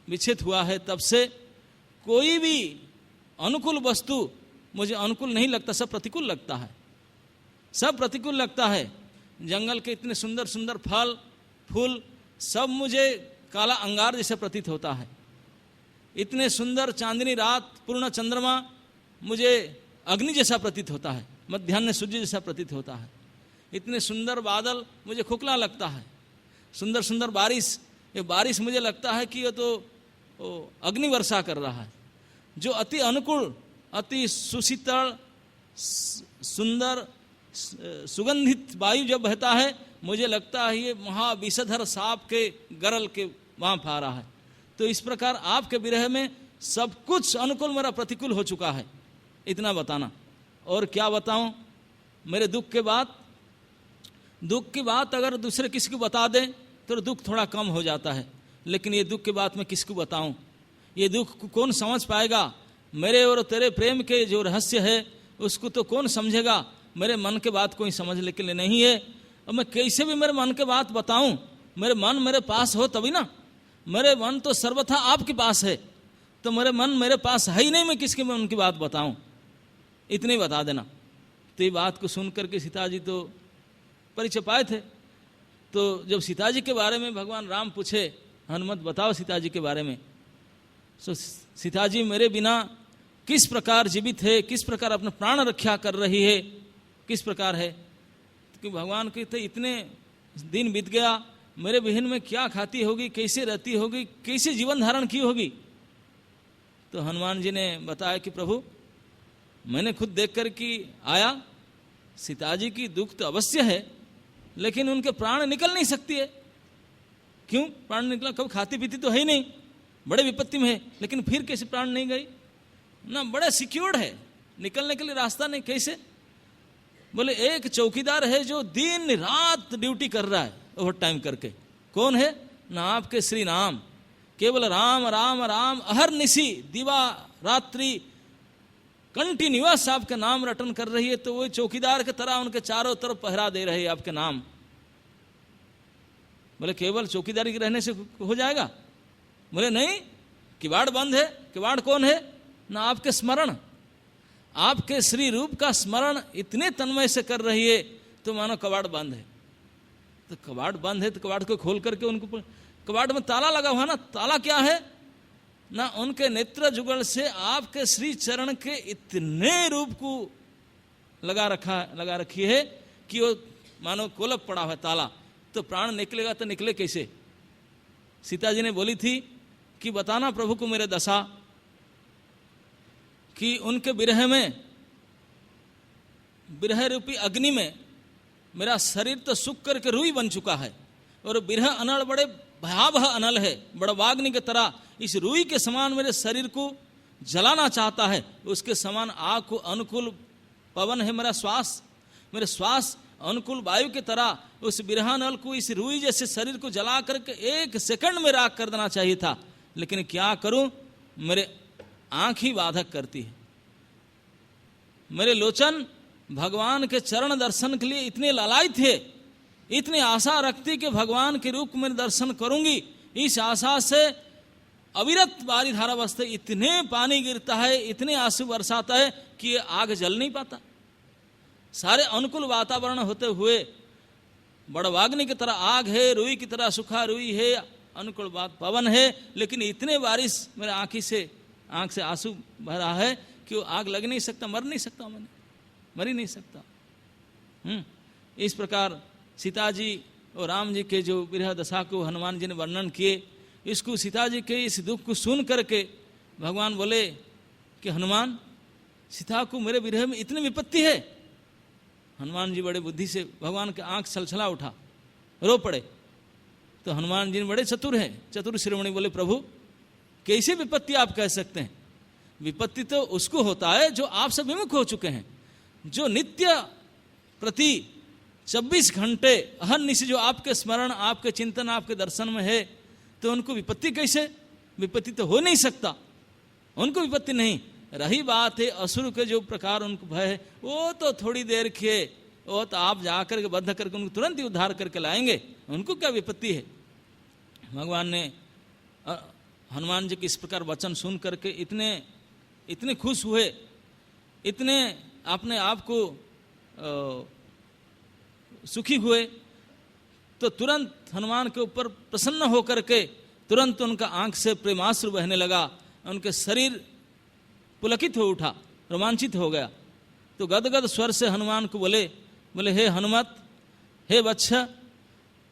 विच्छेद हुआ है तब से कोई भी अनुकूल वस्तु मुझे अनुकूल नहीं लगता, सब प्रतिकूल लगता है, सब प्रतिकूल लगता है। जंगल के इतने सुंदर सुंदर फल फूल सब मुझे काला अंगार जैसा प्रतीत होता है, इतने सुंदर चांदनी रात पूर्ण चंद्रमा मुझे अग्नि जैसा प्रतीत होता है, मध्याह्न सूर्य जैसा प्रतीत होता है, इतने सुंदर बादल मुझे खोखला लगता है, सुंदर सुंदर बारिश, ये बारिश मुझे लगता है कि ये तो अग्नि वर्षा कर रहा है। जो अति अनुकूल, अति सुशीतल सुंदर सुगंधित वायु जब बहता है, मुझे लगता है ये महाविषधर सांप के गरल के वहाँ आ रहा है। तो इस प्रकार आपके विरह में सब कुछ अनुकूल मेरा प्रतिकूल हो चुका है, इतना बताना। और क्या बताऊं, मेरे दुख के बात अगर दूसरे किसी को बता दें तो दुख थोड़ा कम हो जाता है, लेकिन ये दुख की बात मैं किसको बताऊं, ये दुख को कौन समझ पाएगा। मेरे और तेरे प्रेम के जो रहस्य है उसको तो कौन समझेगा, मेरे मन के बात कोई समझने के लिए नहीं है। और मैं कैसे भी मेरे मन के बात बताऊं, मेरे मन मेरे पास हो तभी ना, मेरे मन तो सर्वथा आपके पास है, तो मेरे मन मेरे पास है ही नहीं, मैं किसके मन की बात बताऊं, इतनी बता देना। तो ये बात को सुन करके सीता जी तो परिचय पाए थे। तो जब सीता जी के बारे में भगवान राम पूछे, हनुमत बताओ सीता जी के बारे में, तो सीता जी मेरे बिना किस प्रकार जीवित है, किस प्रकार अपना प्राण रक्षा कर रही है, किस प्रकार है। कि भगवान कहते इतने दिन बीत गया, मेरे बहन में क्या खाती होगी, कैसे रहती होगी, कैसे जीवन धारण की होगी। तो हनुमान जी ने बताया कि प्रभु मैंने खुद देख कर कि आया, सीता जी की दुख तो अवश्य है, लेकिन उनके प्राण निकल नहीं सकती है। क्यों प्राण निकला, कब खाती पीती तो है ही नहीं, बड़े विपत्ति में है, लेकिन फिर कैसे प्राण नहीं गई ना, बड़े सिक्योर्ड है, निकलने के लिए रास्ता नहीं, कैसे। बोले एक चौकीदार है जो दिन रात ड्यूटी कर रहा है ओवर टाइम करके, कौन है ना आपके श्री राम, केवल राम राम राम अहरनिशि दिवा रात्रि कंटिन्यूअस आपका नाम रटन कर रही है। तो वो चौकीदार की तरह उनके चारों तरफ पहरा दे रहे हैं आपके नाम। बोले केवल चौकीदारी के रहने से हो जाएगा, बोले नहीं, किवाड़ बंद है। किवाड़ कौन है ना आपके स्मरण, आपके श्री रूप का स्मरण इतने तन्मय से कर रही है, तो मानो कबाड़ बंद है। तो कबाड़ बंद है तो कबाड़ को खोल करके उनको, कबाड़ में ताला लगा हुआ ना, ताला क्या है ना, उनके नेत्र जुगल से आपके श्री चरण के इतने रूप को लगा रखी है कि वो मानो कोलप पड़ा हुआ ताला। तो प्राण निकलेगा तो निकले कैसे। सीता जी ने बोली थी कि बताना प्रभु को मेरे दशा, कि उनके विरह में, विरह रूपी अग्नि में मेरा शरीर तो सूख करके रुई बन चुका है, और विरह अनल बड़े भयावह अनल है, बड़ा वाग्नि की तरह इस रुई के समान मेरे शरीर को जलाना चाहता है। उसके समान आग को अनुकूल पवन है मेरा श्वास, मेरे श्वास अनुकूल वायु की तरह उस विरहानल को, इस रुई जैसे शरीर को जला करके एक सेकंड में राख कर देना चाहिए था, लेकिन क्या करूं, मेरे आंख ही बाधक करती है। मेरे लोचन भगवान के चरण दर्शन के लिए इतने लालायित थे, इतनी आशा रखती कि भगवान के रूप में दर्शन करूंगी, इस आशा से अविरत बारी धारा बसते, इतने पानी गिरता है, इतने आंसू बरसाता है कि आग जल नहीं पाता। सारे अनुकूल वातावरण होते हुए बड़वाग्नि की तरह आग है, रुई की तरह सूखा रुई है, अनुकूल बात पवन है, लेकिन इतने बारिश मेरे आंख से आंसू बह रहा है कि वो आग लग नहीं सकता, मर नहीं सकता, मैंने मर ही नहीं सकता। इस प्रकार सीता जी और राम जी के जो विरह दशा को हनुमान जी ने वर्णन किए, इसको सीता जी के इस दुख को सुन करके भगवान बोले कि हनुमान, सीता को मेरे विरह में इतनी विपत्ति है। हनुमान जी बड़े बुद्धि से, भगवान के आंख छलछला उठा, रो पड़े। तो हनुमान जी बड़े चतुर हैं, चतुर शिरोमणि, बोले प्रभु कैसे विपत्ति आप कह सकते हैं। विपत्ति तो उसको होता है जो आप से विमुख हो चुके हैं, जो नित्य प्रति 24 घंटे अहर्निशि जो आपके स्मरण, आपके चिंतन, आपके दर्शन में है, तो उनको विपत्ति कैसे, विपत्ति तो हो नहीं सकता, उनको विपत्ति नहीं। रही बात है असुर के जो प्रकार उनको भय है, वो तो थोड़ी देर के, वो तो आप जाकर के बद्ध करके उनको तुरंत ही उद्धार करके लाएंगे, उनको क्या विपत्ति है। भगवान ने हनुमान जी के इस प्रकार वचन सुन करके इतने खुश हुए, इतने अपने आप को सुखी हुए, तो तुरंत हनुमान के ऊपर प्रसन्न होकर के तुरंत उनका आंख से प्रेमाश्रु बहने लगा, उनके शरीर पुलकित हो उठा, रोमांचित हो गया। तो गदगद स्वर से हनुमान को बोले हे हनुमत, हे वत्स,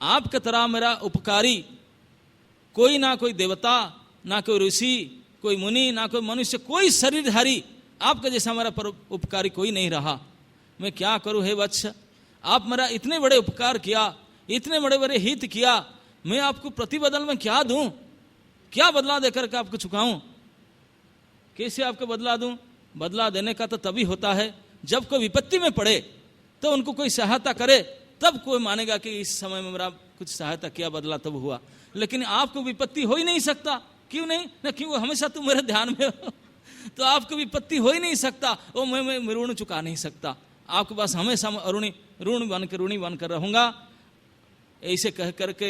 आपके तरह मेरा उपकारी कोई ना कोई देवता, ना कोई ऋषि, कोई मुनि, ना कोई मनुष्य, कोई शरीरधारी आपका जैसा मेरा उपकारी कोई नहीं रहा। मैं क्या करूं हे वत्स, आप मेरा इतने बड़े उपकार किया, इतने बड़े बड़े हित किया, मैं आपको प्रतिबदल में क्या दूं, क्या बदला देकर के आपको चुकाऊं, कैसे आपको बदला दूं। बदला देने का तो तभी होता है जब कोई विपत्ति में पड़े, तो उनको कोई सहायता करे, तब कोई मानेगा कि इस समय में मेरा कुछ सहायता किया, बदला तब हुआ। लेकिन आपको विपत्ति हो ही नहीं सकता, क्यों नहीं ना, क्यों हमेशा तुम मेरे ध्यान में हो, तो आपको विपत्ति हो ही नहीं सकता। वो मैं ऋण चुका नहीं सकता, आपके पास हमेशा ऋण बन कर रहूंगा। ऐसे कह करके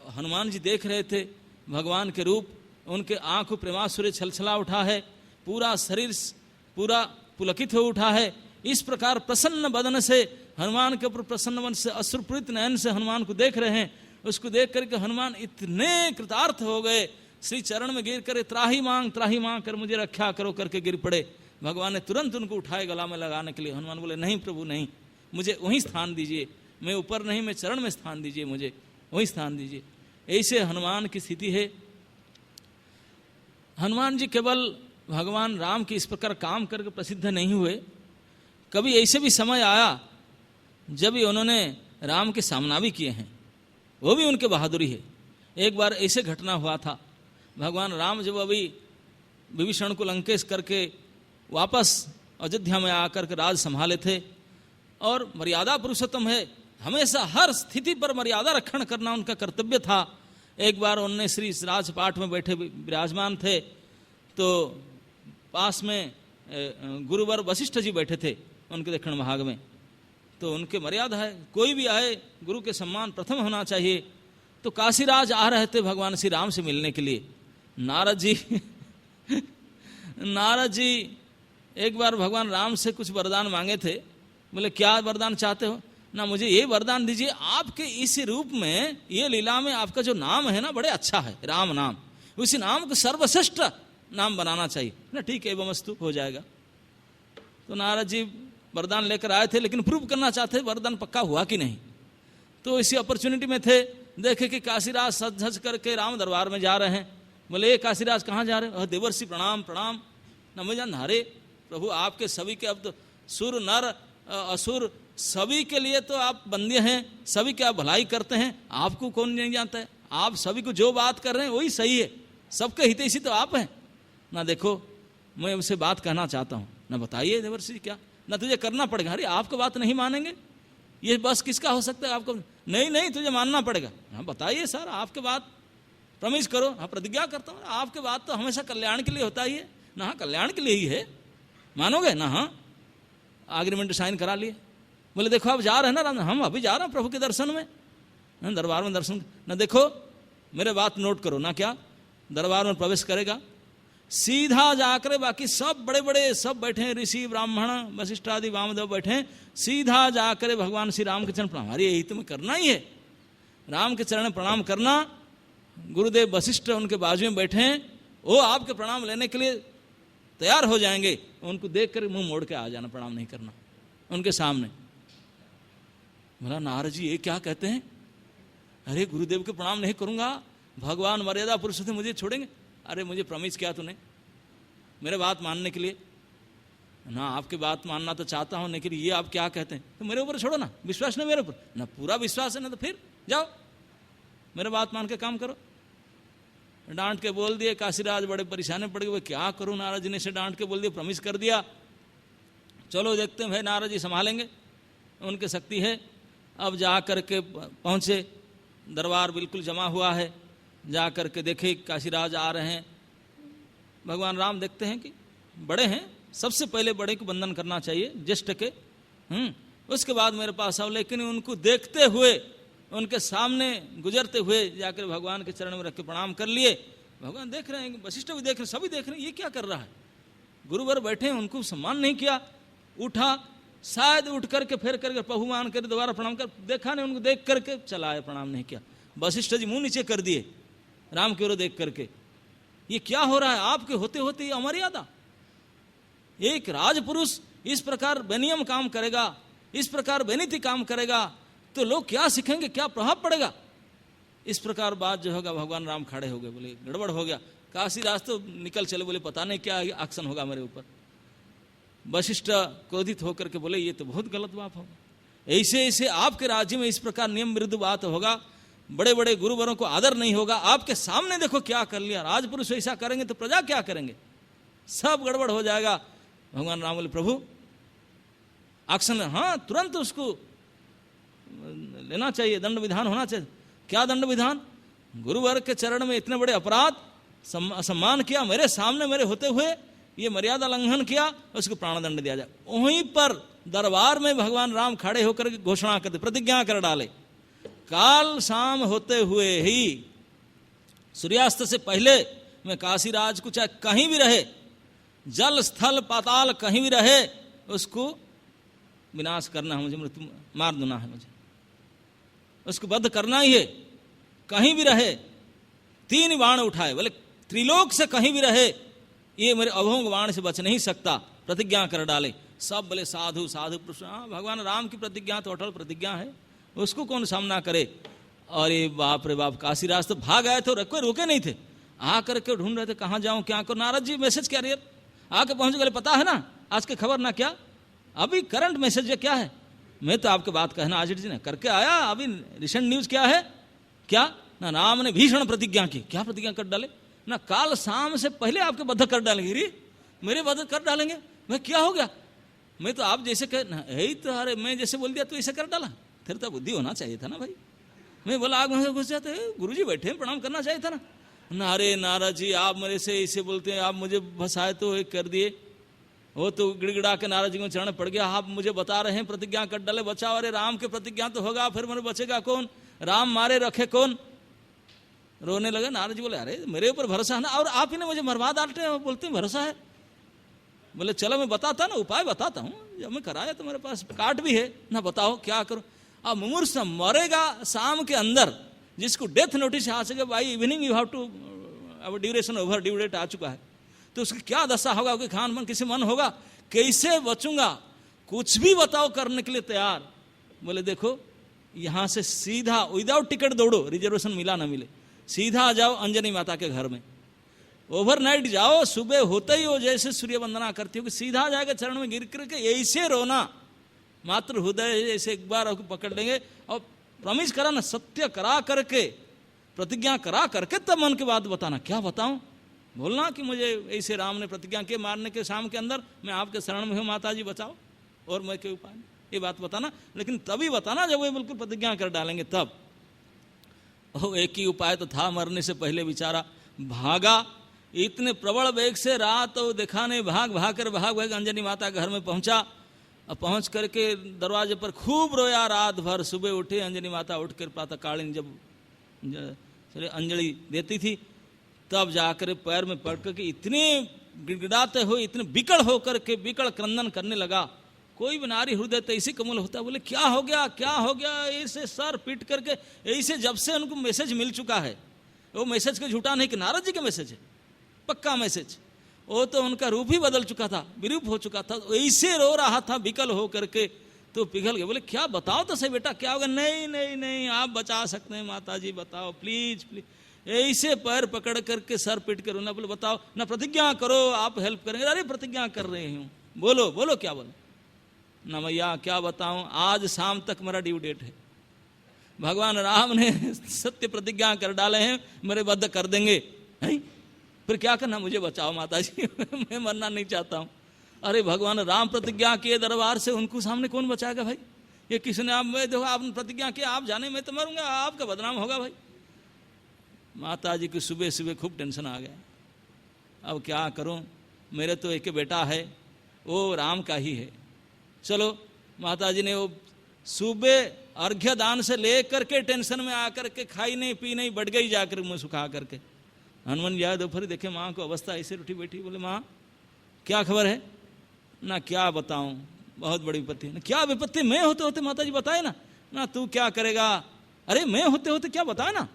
हनुमान जी देख रहे थे भगवान के रूप, उनके आंख प्रेमासुरे छलछला उठा है, पूरा शरीर पूरा पुलकित हो उठा है। इस प्रकार प्रसन्न बदन से हनुमान के ऊपर, प्रसन्न मन से, अश्रुपूरित नयन से हनुमान को देख रहे हैं। उसको देख करके हनुमान इतने कृतार्थ हो गए, श्री चरण में गिर कर त्राही मांग कर मुझे रक्षा करो करके गिर पड़े। भगवान ने तुरंत उनको उठाए गला में लगाने के लिए। हनुमान बोले नहीं प्रभु नहीं, मुझे वहीं स्थान दीजिए, मैं ऊपर नहीं, मैं चरण में स्थान दीजिए, मुझे वहीं स्थान दीजिए। ऐसे हनुमान की स्थिति है। हनुमान जी केवल भगवान राम के इस प्रकार काम करके प्रसिद्ध नहीं हुए, कभी ऐसे भी समय आया जब भी उन्होंने राम के सामना भी किए हैं, वो भी उनके बहादुरी है। एक बार ऐसे घटना हुआ था, भगवान राम जब अभी विभीषण को लंकेश करके वापस अयोध्या में आकर के राज संभाले थे, और मर्यादा पुरुषोत्तम है, हमेशा हर स्थिति पर मर्यादा रक्षण करना उनका कर्तव्य था। एक बार उनने श्री राजपाट में बैठे विराजमान थे, तो पास में गुरुवर वशिष्ठ जी बैठे थे उनके दक्षिण भाग में। तो उनके मर्यादा है, कोई भी आए गुरु के सम्मान प्रथम होना चाहिए। तो काशीराज आ रहे थे भगवान श्री राम से मिलने के लिए। नारद जी एक बार भगवान राम से कुछ वरदान मांगे थे। बोले क्या वरदान चाहते हो? ना मुझे ये वरदान दीजिए, आपके इस रूप में, ये लीला में आपका जो नाम है ना बड़े अच्छा है, राम नाम, उसी नाम को सर्वश्रेष्ठ नाम बनाना चाहिए ना। ठीक है, एवमस्तु, हो जाएगा। तो नारद जी वरदान लेकर आए थे, लेकिन प्रूव करना चाहते वरदान पक्का हुआ कि नहीं। तो इसी अपॉर्चुनिटी में थे, देखे कि काशीराज सज धज करके राम दरबार में जा रहे हैं। बोले काशीराज कहाँ जा रहे हो? देवर्षि प्रणाम प्रणाम। न मुझे जान, अरे प्रभु आपके सभी के, अब तो सुर नर असुर सभी के लिए तो आप बंदे हैं, सभी की आप भलाई करते हैं, आपको कौन नहीं जानता है? आप सभी को जो बात कर रहे हैं वही सही है, सबके हितैषी तो आप हैं ना। देखो मैं उनसे बात कहना चाहता हूँ ना, बताइए देवर्षि क्या ना, तुझे करना पड़ेगा। अरे आपको बात नहीं मानेंगे, ये बस किसका हो सकता है? आपको नहीं तुझे मानना पड़ेगा। हाँ बताइए सर, आपके बात प्रॉमिस करो। हाँ प्रतिज्ञा करता हूँ, आपके बात तो हमेशा कल्याण के लिए होता ही है ना। हाँ कल्याण के लिए ही है, मानोगे ना? हाँ एग्रीमेंट साइन करा लिए। बोले देखो आप जा रहे हैं ना राम, हम अभी जा रहे हैं प्रभु के दर्शन में, ना दरबार में दर्शन ना। देखो मेरे बात नोट करो ना, क्या दरबार में प्रवेश करेगा, सीधा जाकर, बाकी सब बड़े बड़े सब बैठे हैं, ऋषि ब्राह्मण वशिष्ठ आदि वामदेव बैठे हैं, सीधा जाकर भगवान श्री राम के चरण प्रणाम। अरे यही तुम्हें करना ही है, राम के चरण प्रणाम करना। गुरुदेव वशिष्ठ उनके बाजू में बैठे हैं, वो आपके प्रणाम लेने के लिए तैयार हो जाएंगे। उनको देख कर मुंह मोड़ के आ जाना, प्रणाम नहीं करना उनके सामने। बोला नारद जी ये क्या कहते हैं? अरे गुरुदेव के प्रणाम नहीं करूंगा, भगवान मर्यादा पुरुष थे, मुझे छोड़ेंगे? अरे मुझे प्रॉमिस किया तूने मेरे बात मानने के लिए ना। आपकी बात मानना तो चाहता हूं, लेकिन ये आप क्या कहते हैं? तो मेरे ऊपर छोड़ो ना, विश्वास नहीं मेरे ऊपर ना, पूरा विश्वास है ना, तो फिर जाओ मेरे बात मान के काम करो। डांट के बोल दिए। काशीराज बड़े परेशानी पड़ गए, वो क्या करूं? नारद जी ने से डांट के बोल दिया, प्रॉमिस कर दिया। चलो देखते हैं भाई, नारद जी संभालेंगे, उनकी शक्ति है। अब जा करके पहुंचे, दरबार बिल्कुल जमा हुआ है। जा करके देखे काशीराज आ रहे हैं। भगवान राम देखते हैं कि बड़े हैं, सबसे पहले बड़े को वंदन करना चाहिए, ज्येष्ठ के। उसके बाद मेरे पास आओ। लेकिन उनको देखते हुए, उनके सामने गुजरते हुए जाकर भगवान के चरण में रख के प्रणाम कर लिए। भगवान देख रहे हैं, वशिष्ठ भी देख रहे हैं, सभी देख रहे हैं, ये क्या कर रहा है? गुरुवर बैठे हैं, उनको सम्मान नहीं किया। उठा, शायद उठ करके फिर करके प्रभु मान कर दोबारा प्रणाम कर, देखा नहीं उनको, देख करके चला आया, प्रणाम नहीं किया। वशिष्ठ जी मुंह नीचे कर दिए राम की ओर देख करके। ये क्या हो रहा है? आपके होते होते ये अमर्यादा। एक राजपुरुष इस प्रकार बेनियम काम करेगा, इस प्रकार बेनीति काम करेगा, तो लोग क्या सीखेंगे, क्या प्रभाव पड़ेगा? इस प्रकार बात जो होगा, भगवान राम खड़े हो गए, बोले गड़बड़ हो गया। काशीराज तो निकल चले, बोले पता नहीं क्या एक्शन होगा मेरे ऊपर। वशिष्ठ क्रोधित होकर के बोले ये तो बहुत गलत बात होगा, ऐसे ऐसे आपके राज्य में इस प्रकार नियम विरुद्ध बात होगा, बड़े बड़े गुरुवरों को आदर नहीं होगा। आपके सामने देखो क्या कर लिया, राजपुरुष ऐसा करेंगे तो प्रजा क्या करेंगे, सब गड़बड़ हो जाएगा। भगवान राम बोले प्रभु एक्शन, हाँ तुरंत उसको लेना चाहिए, दंड विधान होना चाहिए। क्या दंड विधान? गुरुवर के चरण में इतने बड़े अपराध, सम्मान किया, मेरे सामने मेरे होते हुए ये मर्यादा लंघन किया, उसको प्राणदंड दिया जाए। वहीं पर दरबार में भगवान राम खड़े होकर घोषणा करते, प्रतिज्ञा कर डाले, काल शाम होते हुए ही सूर्यास्त से पहले मैं काशीराज को चाहे कहीं भी रहे, जल स्थल पाताल कहीं भी रहे, उसको विनाश करना है मुझे, मृत्यु मार देना है मुझे, उसको वध करना ही है। कहीं भी रहे 3 बाण उठाए, बोले त्रिलोक से कहीं भी रहे ये मेरे अभंग बाण से बच नहीं सकता, प्रतिज्ञा कर डाले। सब बोले साधु साधु पुरुष। हाँ, भगवान राम की प्रतिज्ञा तो अटल प्रतिज्ञा है, उसको कौन सामना करे। और ये बाप रे बाप, काशीराज तो भाग आए थे, कोई रोके नहीं थे, आ करके ढूंढ रहे थे कहाँ जाऊं क्या करूं। नारद जी मैसेज क्या रही, आके पहुंच गए, पता है ना आज की खबर ना, क्या अभी करंट मैसेज क्या है, मैं तो आपके बात कहना आचार्य जी ने करके आया, अभी रिसेंट न्यूज क्या है, क्या ना राम ने भीषण प्रतिज्ञा की, क्या प्रतिज्ञा कर डाले ना, काल शाम से पहले आपके बद्ध कर डालेंगे। रे मेरे बद्ध कर डालेंगे, मैं क्या हो गया, मैं तो आप जैसे कह यही तो, अरे मैं जैसे बोल दिया तो ऐसे कर डाला, फिर तो बुद्धि होना चाहिए था ना भाई। मैं बोला आग में घुस जाते, गुरुजी बैठे प्रणाम करना चाहिए था ना। अरे नारद जी आप मेरे से ऐसे बोलते हैं, आप मुझे फंसाए तो एक कर दिए। वो तो गिड़गिड़ा के नारद जी को चरण पड़ गया, आप मुझे बता रहे हैं प्रतिज्ञा कर डाले, बचाओ। अरे राम के प्रतिज्ञा तो होगा, फिर मेरे बचेगा कौन, राम मारे रखे कौन। रोने लगे। नारद जी बोले अरे मेरे ऊपर भरोसा है ना, और आप ही ने मुझे मरवा डालते हैं, बोलते हैं भरोसा है। बोले चलो मैं बताता ना, उपाय बताता हूँ, जब मैं कराया तो मेरे पास कार्ड भी है ना, बताओ क्या करो। अब मुमूर्ष मरेगा शाम के अंदर, जिसको डेथ नोटिस आ सके, भाई इवनिंग यू हैव टू, अब ड्यूरेशन ओवर, ड्यू डेट आ चुका है, तो उसकी क्या दशा होगा, उसके खान मन किसी मन होगा, कैसे बचूंगा, कुछ भी बताओ करने के लिए तैयार। बोले देखो यहाँ से सीधा विदाउट टिकट दौड़ो, रिजर्वेशन मिला ना मिले, सीधा जाओ अंजनी माता के घर में, ओवरनाइट जाओ, सुबह होते ही हो जैसे सूर्य वंदना करती हो कि सीधा जाकर चरण में गिर करके ऐसे रोना, मात्र हृदय ऐसे एक बार पकड़ लेंगे और प्रॉमिस करा ना, सत्य करा करके, प्रतिज्ञा करा करके तब मन की बात बताना। क्या बताऊं, बोलना कि मुझे ऐसे राम ने प्रतिज्ञा किए मारने के शाम के अंदर, मैं आपके शरण में हूँ माता जी बचाओ, और मैं के उपाय, ये बात बताना। लेकिन तभी बताना जब वे बिल्कुल प्रतिज्ञा कर डालेंगे तब। एक ही उपाय तो था, मरने से पहले बेचारा भागा, इतने प्रबल वेग से रात तो देखा नहीं, भाग भाग अंजनी माता के घर में पहुंचा। अब पहुंच करके दरवाजे पर खूब रोया रात भर। सुबह उठे, अंजनी माता उठकर प्रातःकालीन जब अंजलि देती थी, तब जाकर पैर में पड़ करके इतने गिड़गिड़ाते हुए, इतने विकल होकर के विकल क्रंदन करने लगा। कोई भी नारी हृदय तो ऐसे कमल होता है। बोले क्या हो गया, ऐसे सर पीट करके ऐसे, जब से उनको मैसेज मिल चुका है, वो मैसेज का झूठा नहीं कि नारद जी का मैसेज है, पक्का मैसेज, वो तो उनका रूप ही बदल चुका था, विरूप हो चुका था, ऐसे रो रहा था विकल हो करके, तो पिघल गए। बोले क्या बताओ तो सही बेटा, क्या होगा। नहीं आप बचा सकते हैं माता जी, बताओ प्लीज प्लीज। ऐसे पैर पकड़ करके सर पीट कर रोना। बोले बताओ ना, प्रतिज्ञा करो आप हेल्प करेंगे। अरे प्रतिज्ञा कर रही हूँ, बोलो क्या बोलो ना। भैया क्या बताऊं, आज शाम तक मेरा ड्यू डेट है, भगवान राम ने सत्य प्रतिज्ञा कर डाले हैं, मेरे बद्ध कर देंगे। फिर क्या करना, मुझे बचाओ माता जी मैं मरना नहीं चाहता हूँ। अरे भगवान राम प्रतिज्ञा किए दरबार से, उनको सामने कौन बचाएगा भाई। ये किसने, आप मैं देखो आपने प्रतिज्ञा किया, आप जाने मैं तो मरूंगा, आपका बदनाम होगा भाई। माता जी की सुबह सुबह खूब टेंशन आ गया। अब क्या करूं, मेरे तो एक बेटा है, वो राम का ही है। चलो माता जी ने वो सुबह अर्घ्य दान से लेकर के टेंशन में आकर के खाई नहीं पी नहीं, बढ़ गई जाकर मुँह सुखा करके। हनुमान जाए दोपहर देखे माँ को अवस्था ऐसे उठी बैठी। बोले माँ क्या खबर है ना, क्या बताऊं, बहुत बड़ी विपत्ति है। क्या विपत्ति, मैं होते होते माता जी बताए ना तू क्या करेगा। अरे मैं होते होते क्या बताए ना,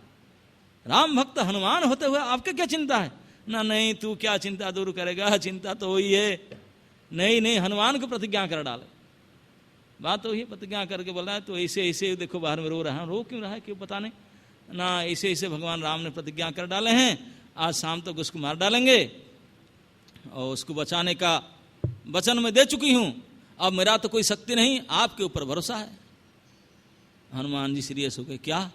राम भक्त हनुमान होते हुए आपके क्या चिंता है ना। नहीं तू क्या चिंता दूर करेगा, चिंता तो वही है। नहीं हनुमान को प्रतिज्ञा कर डाले, बात तो वही प्रतिज्ञा करके बोला है। तो ऐसे देखो बाहर में रो रहा है, रो क्यों रहा है क्यों पता नहीं ना। ऐसे भगवान राम ने प्रतिज्ञा कर डाले हैं, आज शाम तक उसको मार डालेंगे और उसको बचाने का वचन मैं दे चुकी हूं। अब मेरा तो कोई शक्ति नहीं, आपके ऊपर भरोसा है। हनुमान जी सीरियस हो गए। क्या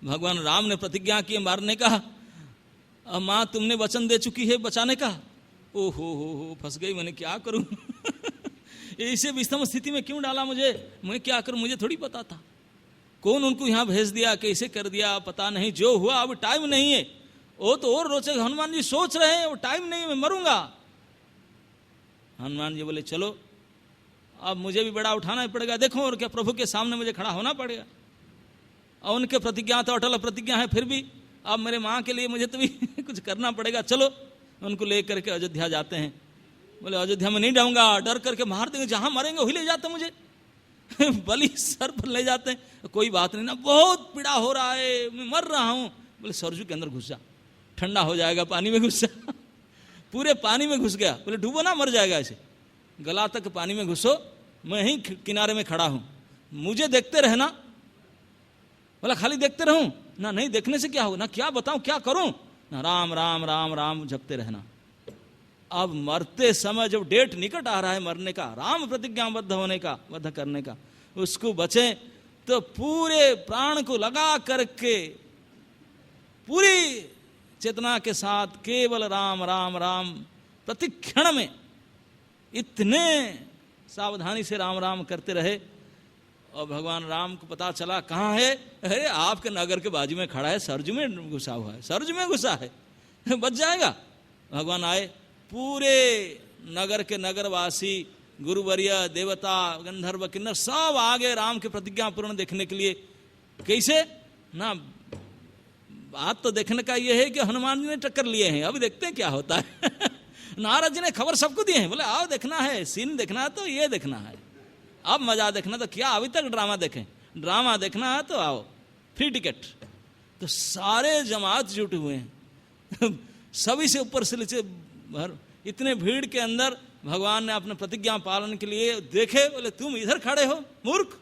भगवान राम ने प्रतिज्ञा की मारने का, अब माँ तुमने वचन दे चुकी है बचाने का। ओहो फंस गई, मैंने क्या करूं ऐसे विषम स्थिति में क्यों डाला मुझे, मैं क्या करूं, मुझे थोड़ी पता था। कौन उनको यहाँ भेज दिया, कैसे कर दिया पता नहीं। जो हुआ अब टाइम नहीं है, वो तो और रोचक। हनुमान जी सोच रहे हैं वो टाइम नहीं है, मैं मरूंगा। हनुमान जी बोले चलो अब मुझे भी बड़ा उठाना ही पड़ेगा, देखो और क्या, प्रभु के सामने मुझे खड़ा होना पड़ेगा। और उनके प्रतिज्ञा तो अटल प्रतिज्ञा है, फिर भी अब मेरे माँ के लिए मुझे तो भी कुछ करना पड़ेगा, चलो। उनको ले करके अयोध्या जाते हैं। बोले अयोध्या में नहीं जाऊंगा, डर करके मार देंगे, जहाँ मरेंगे वही ले जाते मुझे। बलि सर पर ले जाते हैं। कोई बात नहीं ना, बहुत पीड़ा हो रहा है, मैं मर रहा हूँ। बोले सरजू के अंदर घुस जा, ठंडा हो जाएगा, पानी में घुस जा। पूरे पानी में घुस गया। बोले डूबो ना, मर जाएगा ऐसे। गला तक पानी में घुसो, मैं ही किनारे में खड़ा हूँ, मुझे देखते रहना। बोला खाली देखते रहूं ना? नहीं, देखने से क्या हो ना, क्या बताऊं, क्या करूं ना, राम राम राम राम जपते रहना। अब मरते समय जब डेट निकट आ रहा है मरने का, राम प्रतिज्ञाबद्ध होने का, वध करने का, उसको बचे तो पूरे प्राण को लगा करके पूरी चेतना के साथ केवल राम राम राम प्रतिक्षण में इतने सावधानी से राम राम करते रहे। और भगवान राम को पता चला कहाँ है, अरे आपके नगर के बाजू में खड़ा है, सरजू में घुसा हुआ है, सरजू में घुसा है, बच जाएगा। भगवान आए, पूरे नगर के नगरवासी, गुरुवर्य, देवता, गंधर्व, किन्नर सब आ गए राम के प्रतिज्ञा पूर्ण देखने के लिए। कैसे ना, बात तो देखने का ये है कि हनुमान जी ने टक्कर लिए हैं, अभी देखते हैं क्या होता है। नारद जी ने खबर सबको दिए हैं, बोले आओ देखना है, सीन देखना है तो ये देखना है, अब मजा देखना तो क्या, अभी तक ड्रामा देखें, ड्रामा देखना है तो आओ, फ्री टिकट। तो सारे जमात जुटे हुए हैं, सभी से ऊपर से नीचे भर, इतने भीड़ के अंदर भगवान ने अपने प्रतिज्ञा पालन के लिए देखे, बोले तुम इधर खड़े हो मूर्ख,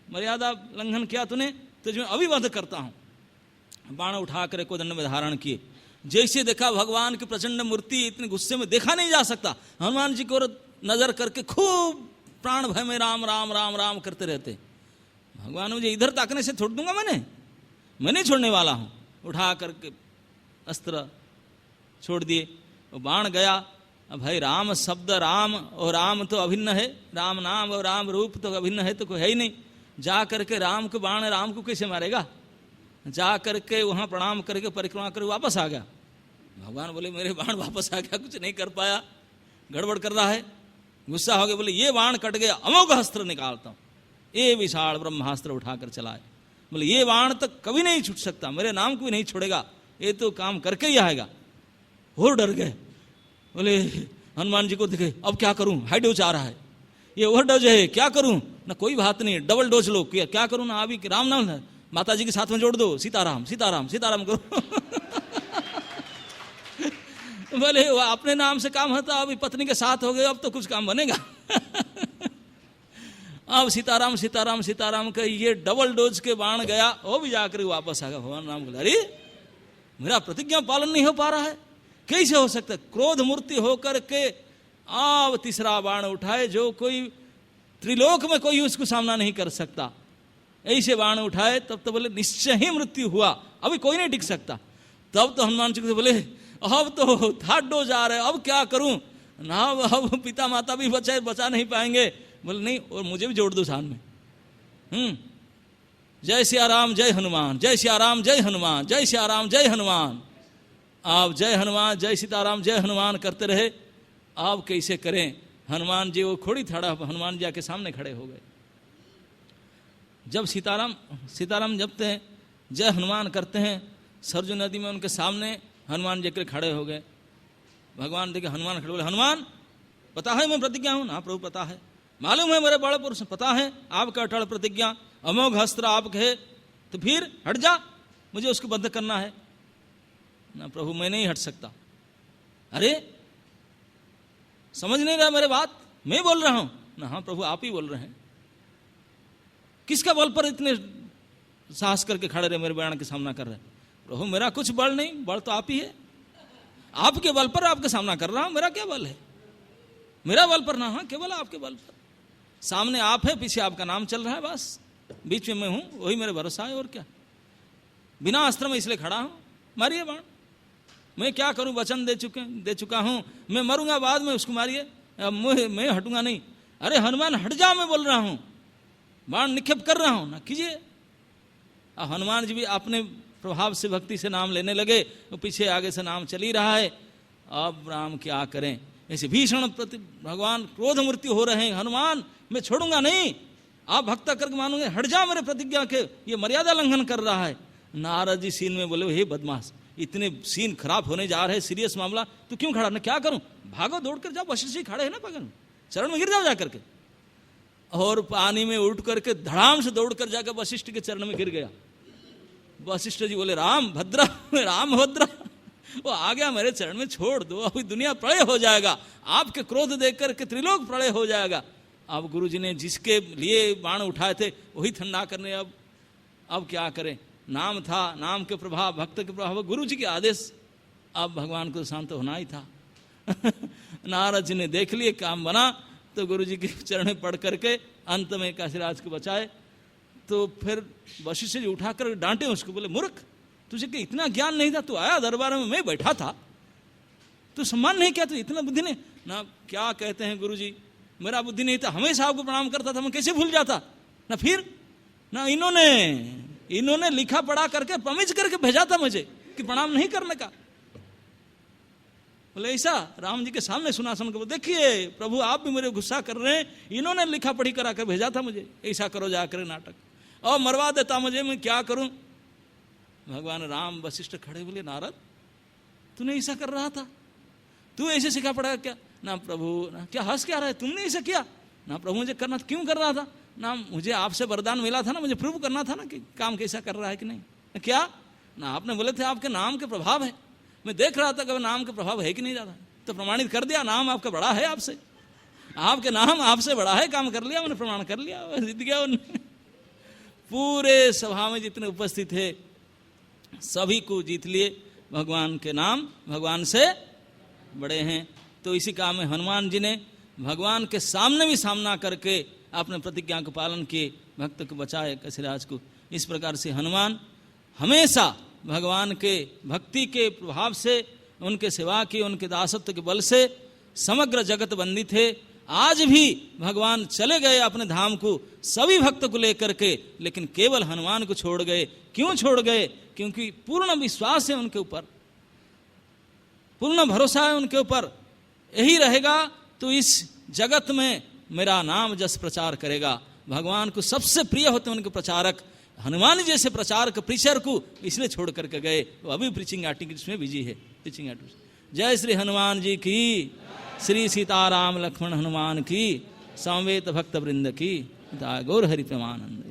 मर्यादा लंघन किया तूने, तुझे अभी वध करता हूं। बाण उठाकर को दंड में धारण किए। जैसे देखा भगवान की प्रचंड मूर्ति, इतने गुस्से में देखा नहीं जा सकता, हनुमान जी को नजर करके खूब प्राण भय में राम राम राम राम करते रहते। भगवान मुझे इधर ताकने से छोड़ दूंगा, मैं नहीं छोड़ने वाला हूं। उठा करके अस्त्र छोड़ दिए, वो बाण गया। अब भाई राम शब्द, राम और राम तो अभिन्न है, राम नाम और राम रूप तो अभिन्न है, तो कोई है ही नहीं। जा करके राम को बाण, राम को कैसे मारेगा? जा करके वहां प्रणाम करके परिक्रमा करके वापस आ गया। भगवान बोले मेरे बाण वापस आ गया, कुछ नहीं कर पाया, गड़बड़ कर रहा है। गुस्सा हो गया, बोले ये बाण कट गया, अमोघ अस्त्र निकालता हूं। ये विशाल ब्रह्मास्त्र उठाकर चलाए। बोले ये बाण तो कभी नहीं छूट सकता, मेरे नाम को भी नहीं छोड़ेगा, ये तो काम करके ही आएगा। और डर गए, बोले हनुमान जी को देखे, अब क्या करूं, हाई डोज आ रहा है, ये ओवर डोज है, क्या करूं ना? कोई बात नहीं, डबल डोज लो, क्या करूं ना, अभी राम नाम माता जी के साथ में जोड़ दो, सीताराम सीताराम सीताराम करो। बोले वो अपने नाम से काम होता, अभी पत्नी के साथ हो गए, अब तो कुछ काम बनेगा। अब सीताराम सीताराम सीताराम का ये डबल डोज के बाण गया, वो भी जाकर वापस आ गया। भगवान राम बोले अरे मेरा प्रतिज्ञा पालन नहीं हो पा रहा है, कैसे हो सकता है? क्रोध मूर्ति होकर के अब तीसरा बाण उठाए, जो कोई त्रिलोक में कोई उसको सामना नहीं कर सकता। ऐसे बाण उठाए, तब तो बोले निश्चय ही मृत्यु हुआ, अभी कोई नहीं टिक सकता। तब तो हनुमान जी को बोले अब तो थर्ड डोज आ रहा है, अब क्या करूं ना, अब पिता माता भी बचा नहीं पाएंगे। बोले नहीं, और मुझे भी जोड़ दो साथ में। जय सिया राम जय हनुमान, जय सिया राम जय हनुमान, जय सिया राम जय हनुमान। आप जय हनुमान जय सीताराम जय हनुमान करते रहे। आप कैसे करें? हनुमान जी वो खोड़ी खड़ा, हनुमान जी आके सामने खड़े हो गए। जब सीताराम जपते हैं, जय हनुमान करते हैं, सरजू नदी में उनके सामने हनुमान जी के खड़े हो गए। भगवान देखे हनुमान खड़े, बोले हनुमान पता है मैं प्रतिज्ञा हूं ना? प्रभु पता है, मालूम है मेरे बड़े पुरुष, पता है आपका अटल प्रतिज्ञा, अमोघ अस्त्र आपके है, तो फिर हट जा, मुझे उसको बंद करना है ना। प्रभु मैं नहीं हट सकता। अरे समझ नहीं रहा मेरे बात, मैं बोल रहा हूं ना। हाँ प्रभु आप ही बोल रहे हैं। किसका बल पर इतने साहस करके खड़े रहे, मेरे बयान के सामना कर रहे हैं? प्रभु मेरा कुछ बल नहीं, बल तो आप ही है, आपके बल पर आपके सामना कर रहा हूं, मेरा क्या बल है? मेरा बल पर ना, हाँ केवल आपके बल पर। सामने आप है, पीछे आपका नाम चल रहा है, बस बीच में मैं हूं, वही मेरे भरोसा है। और क्या, बिना अस्त्र में इसलिए खड़ा हूं, मारिए बाण। मैं क्या करूं, वचन दे चुका हूं, मैं मरूंगा बाद में, उसको मारिए, मैं हटूंगा नहीं। अरे हनुमान हट जा, मैं बोल रहा हूं, बाण निक्षेप कर रहा हूं ना, कीजिए। अब हनुमान जी भी अपने प्रभाव से भक्ति से नाम लेने लगे, तो पीछे आगे से नाम चल ही रहा है। अब राम क्या करें? ऐसे भीषण भगवान क्रोध मूर्ति हो रहे हैं। हनुमान मैं छोड़ूंगा नहीं, आप भक्त करके मानूंगे, हट जा मेरे प्रतिज्ञा के, ये मर्यादा लंघन कर रहा है। नारद जी सीन में बोले, हे बदमाश, इतने सीन खराब होने जा रहे, सीरियस मामला, तू क्यों खड़ा? मैं क्या करूं? भागो, दौड़ कर जाओ, वशिष्ठ जी खड़े हैं ना पगन, चरण में गिर जाओ जाकर के। और पानी में उठ करके धड़ाम से दौड़ कर जाकर वशिष्ठ के चरण में गिर गया। वशिष्ठ जी बोले, राम भद्रा, राम भद्रा, वो आ गया मेरे चरण में, छोड़ दो, अभी दुनिया प्रलय हो जाएगा, आपके क्रोध देख करके त्रिलोक प्रलय हो जाएगा। अब गुरु जी ने जिसके लिए बाण उठाए थे वही ठंडा करने, अब क्या करें? नाम था, नाम के प्रभाव, भक्त के प्रभाव, गुरु जी के आदेश, अब भगवान को शांत होना ही था। नारद जी ने देख लिए काम बना, तो गुरु जी के चरण में पढ़ करके अंत में काशीराज को बचाए। तो फिर वशिष्ठ जी उठाकर डांटे उसको, बोले, मूर्ख, तुझे कि इतना ज्ञान नहीं था? तू आया दरबार में, मैं बैठा था, तू सम्मान नहीं किया, तू इतना बुद्धि नहीं ना? क्या कहते हैं गुरु जी, मेरा बुद्धि नहीं था, हमेशा आपको प्रणाम करता था, मैं कैसे भूल जाता ना? फिर ना इन्होंने लिखा पढ़ा करके प्रमिज करके भेजा था मुझे कि प्रणाम नहीं करने का। बोले, ऐसा? राम जी के सामने सुना सुन के, देखिए प्रभु आप भी मेरे गुस्सा कर रहे हैं, इन्होंने लिखा पढ़ी करा कर भेजा था मुझे, ऐसा करो जाकर नाटक, और मरवा देता मुझे, मैं क्या करूं? भगवान राम वशिष्ठ खड़े, बोले, नारद तूने ऐसा कर रहा था? तू ऐसे सिखा पड़ा क्या? ना प्रभु, ना क्या हंस क्या रहा है, तुमने ऐसा किया? ना प्रभु, मुझे करना क्यों कर रहा था ना? मुझे आपसे वरदान मिला था ना, मुझे प्रूव करना था ना कि काम कैसा कर रहा है कि नहीं। क्या ना, आपने बोले थे आपके नाम के प्रभाव है, मैं देख रहा था कि नाम के प्रभाव है कि नहीं ज्यादा, तो प्रमाणित कर दिया, नाम आपका बड़ा है, आपसे, आपके नाम आपसे बड़ा है, काम कर लिया, मैंने प्रमाण कर लिया, जीत गया उन्होंने। पूरे सभा में जितने उपस्थित थे सभी को जीत लिए, भगवान के नाम भगवान से बड़े हैं। तो इसी काम में हनुमान जी ने भगवान के सामने भी सामना करके अपने प्रतिज्ञा को पालन किए, भक्त को बचाए, काशीराज को। इस प्रकार से हनुमान हमेशा भगवान के भक्ति के प्रभाव से, उनके सेवा की, उनके दासत्व के बल से समग्र जगत बंदी थे। आज भी भगवान चले गए अपने धाम को सभी भक्त को लेकर के, लेकिन केवल हनुमान को छोड़ गए। क्यों छोड़ गए? क्योंकि पूर्ण विश्वास है उनके ऊपर, पूर्ण भरोसा है उनके ऊपर, यही रहेगा तो इस जगत में मेरा नाम जस प्रचार करेगा। भगवान को सबसे प्रिय होते हैं उनके प्रचारक, हनुमान जैसे प्रचारक प्रीचर को इसलिए छोड़ करके गए। वो अभी प्रीचिंग आर्टिकल्स में बिजी है, प्रीचिंग आर्टिकल्स। जय श्री हनुमान जी की, श्री सीताराम लक्ष्मण हनुमान की, समवेत भक्त वृंद की, गौर हरि प्रेमानंद।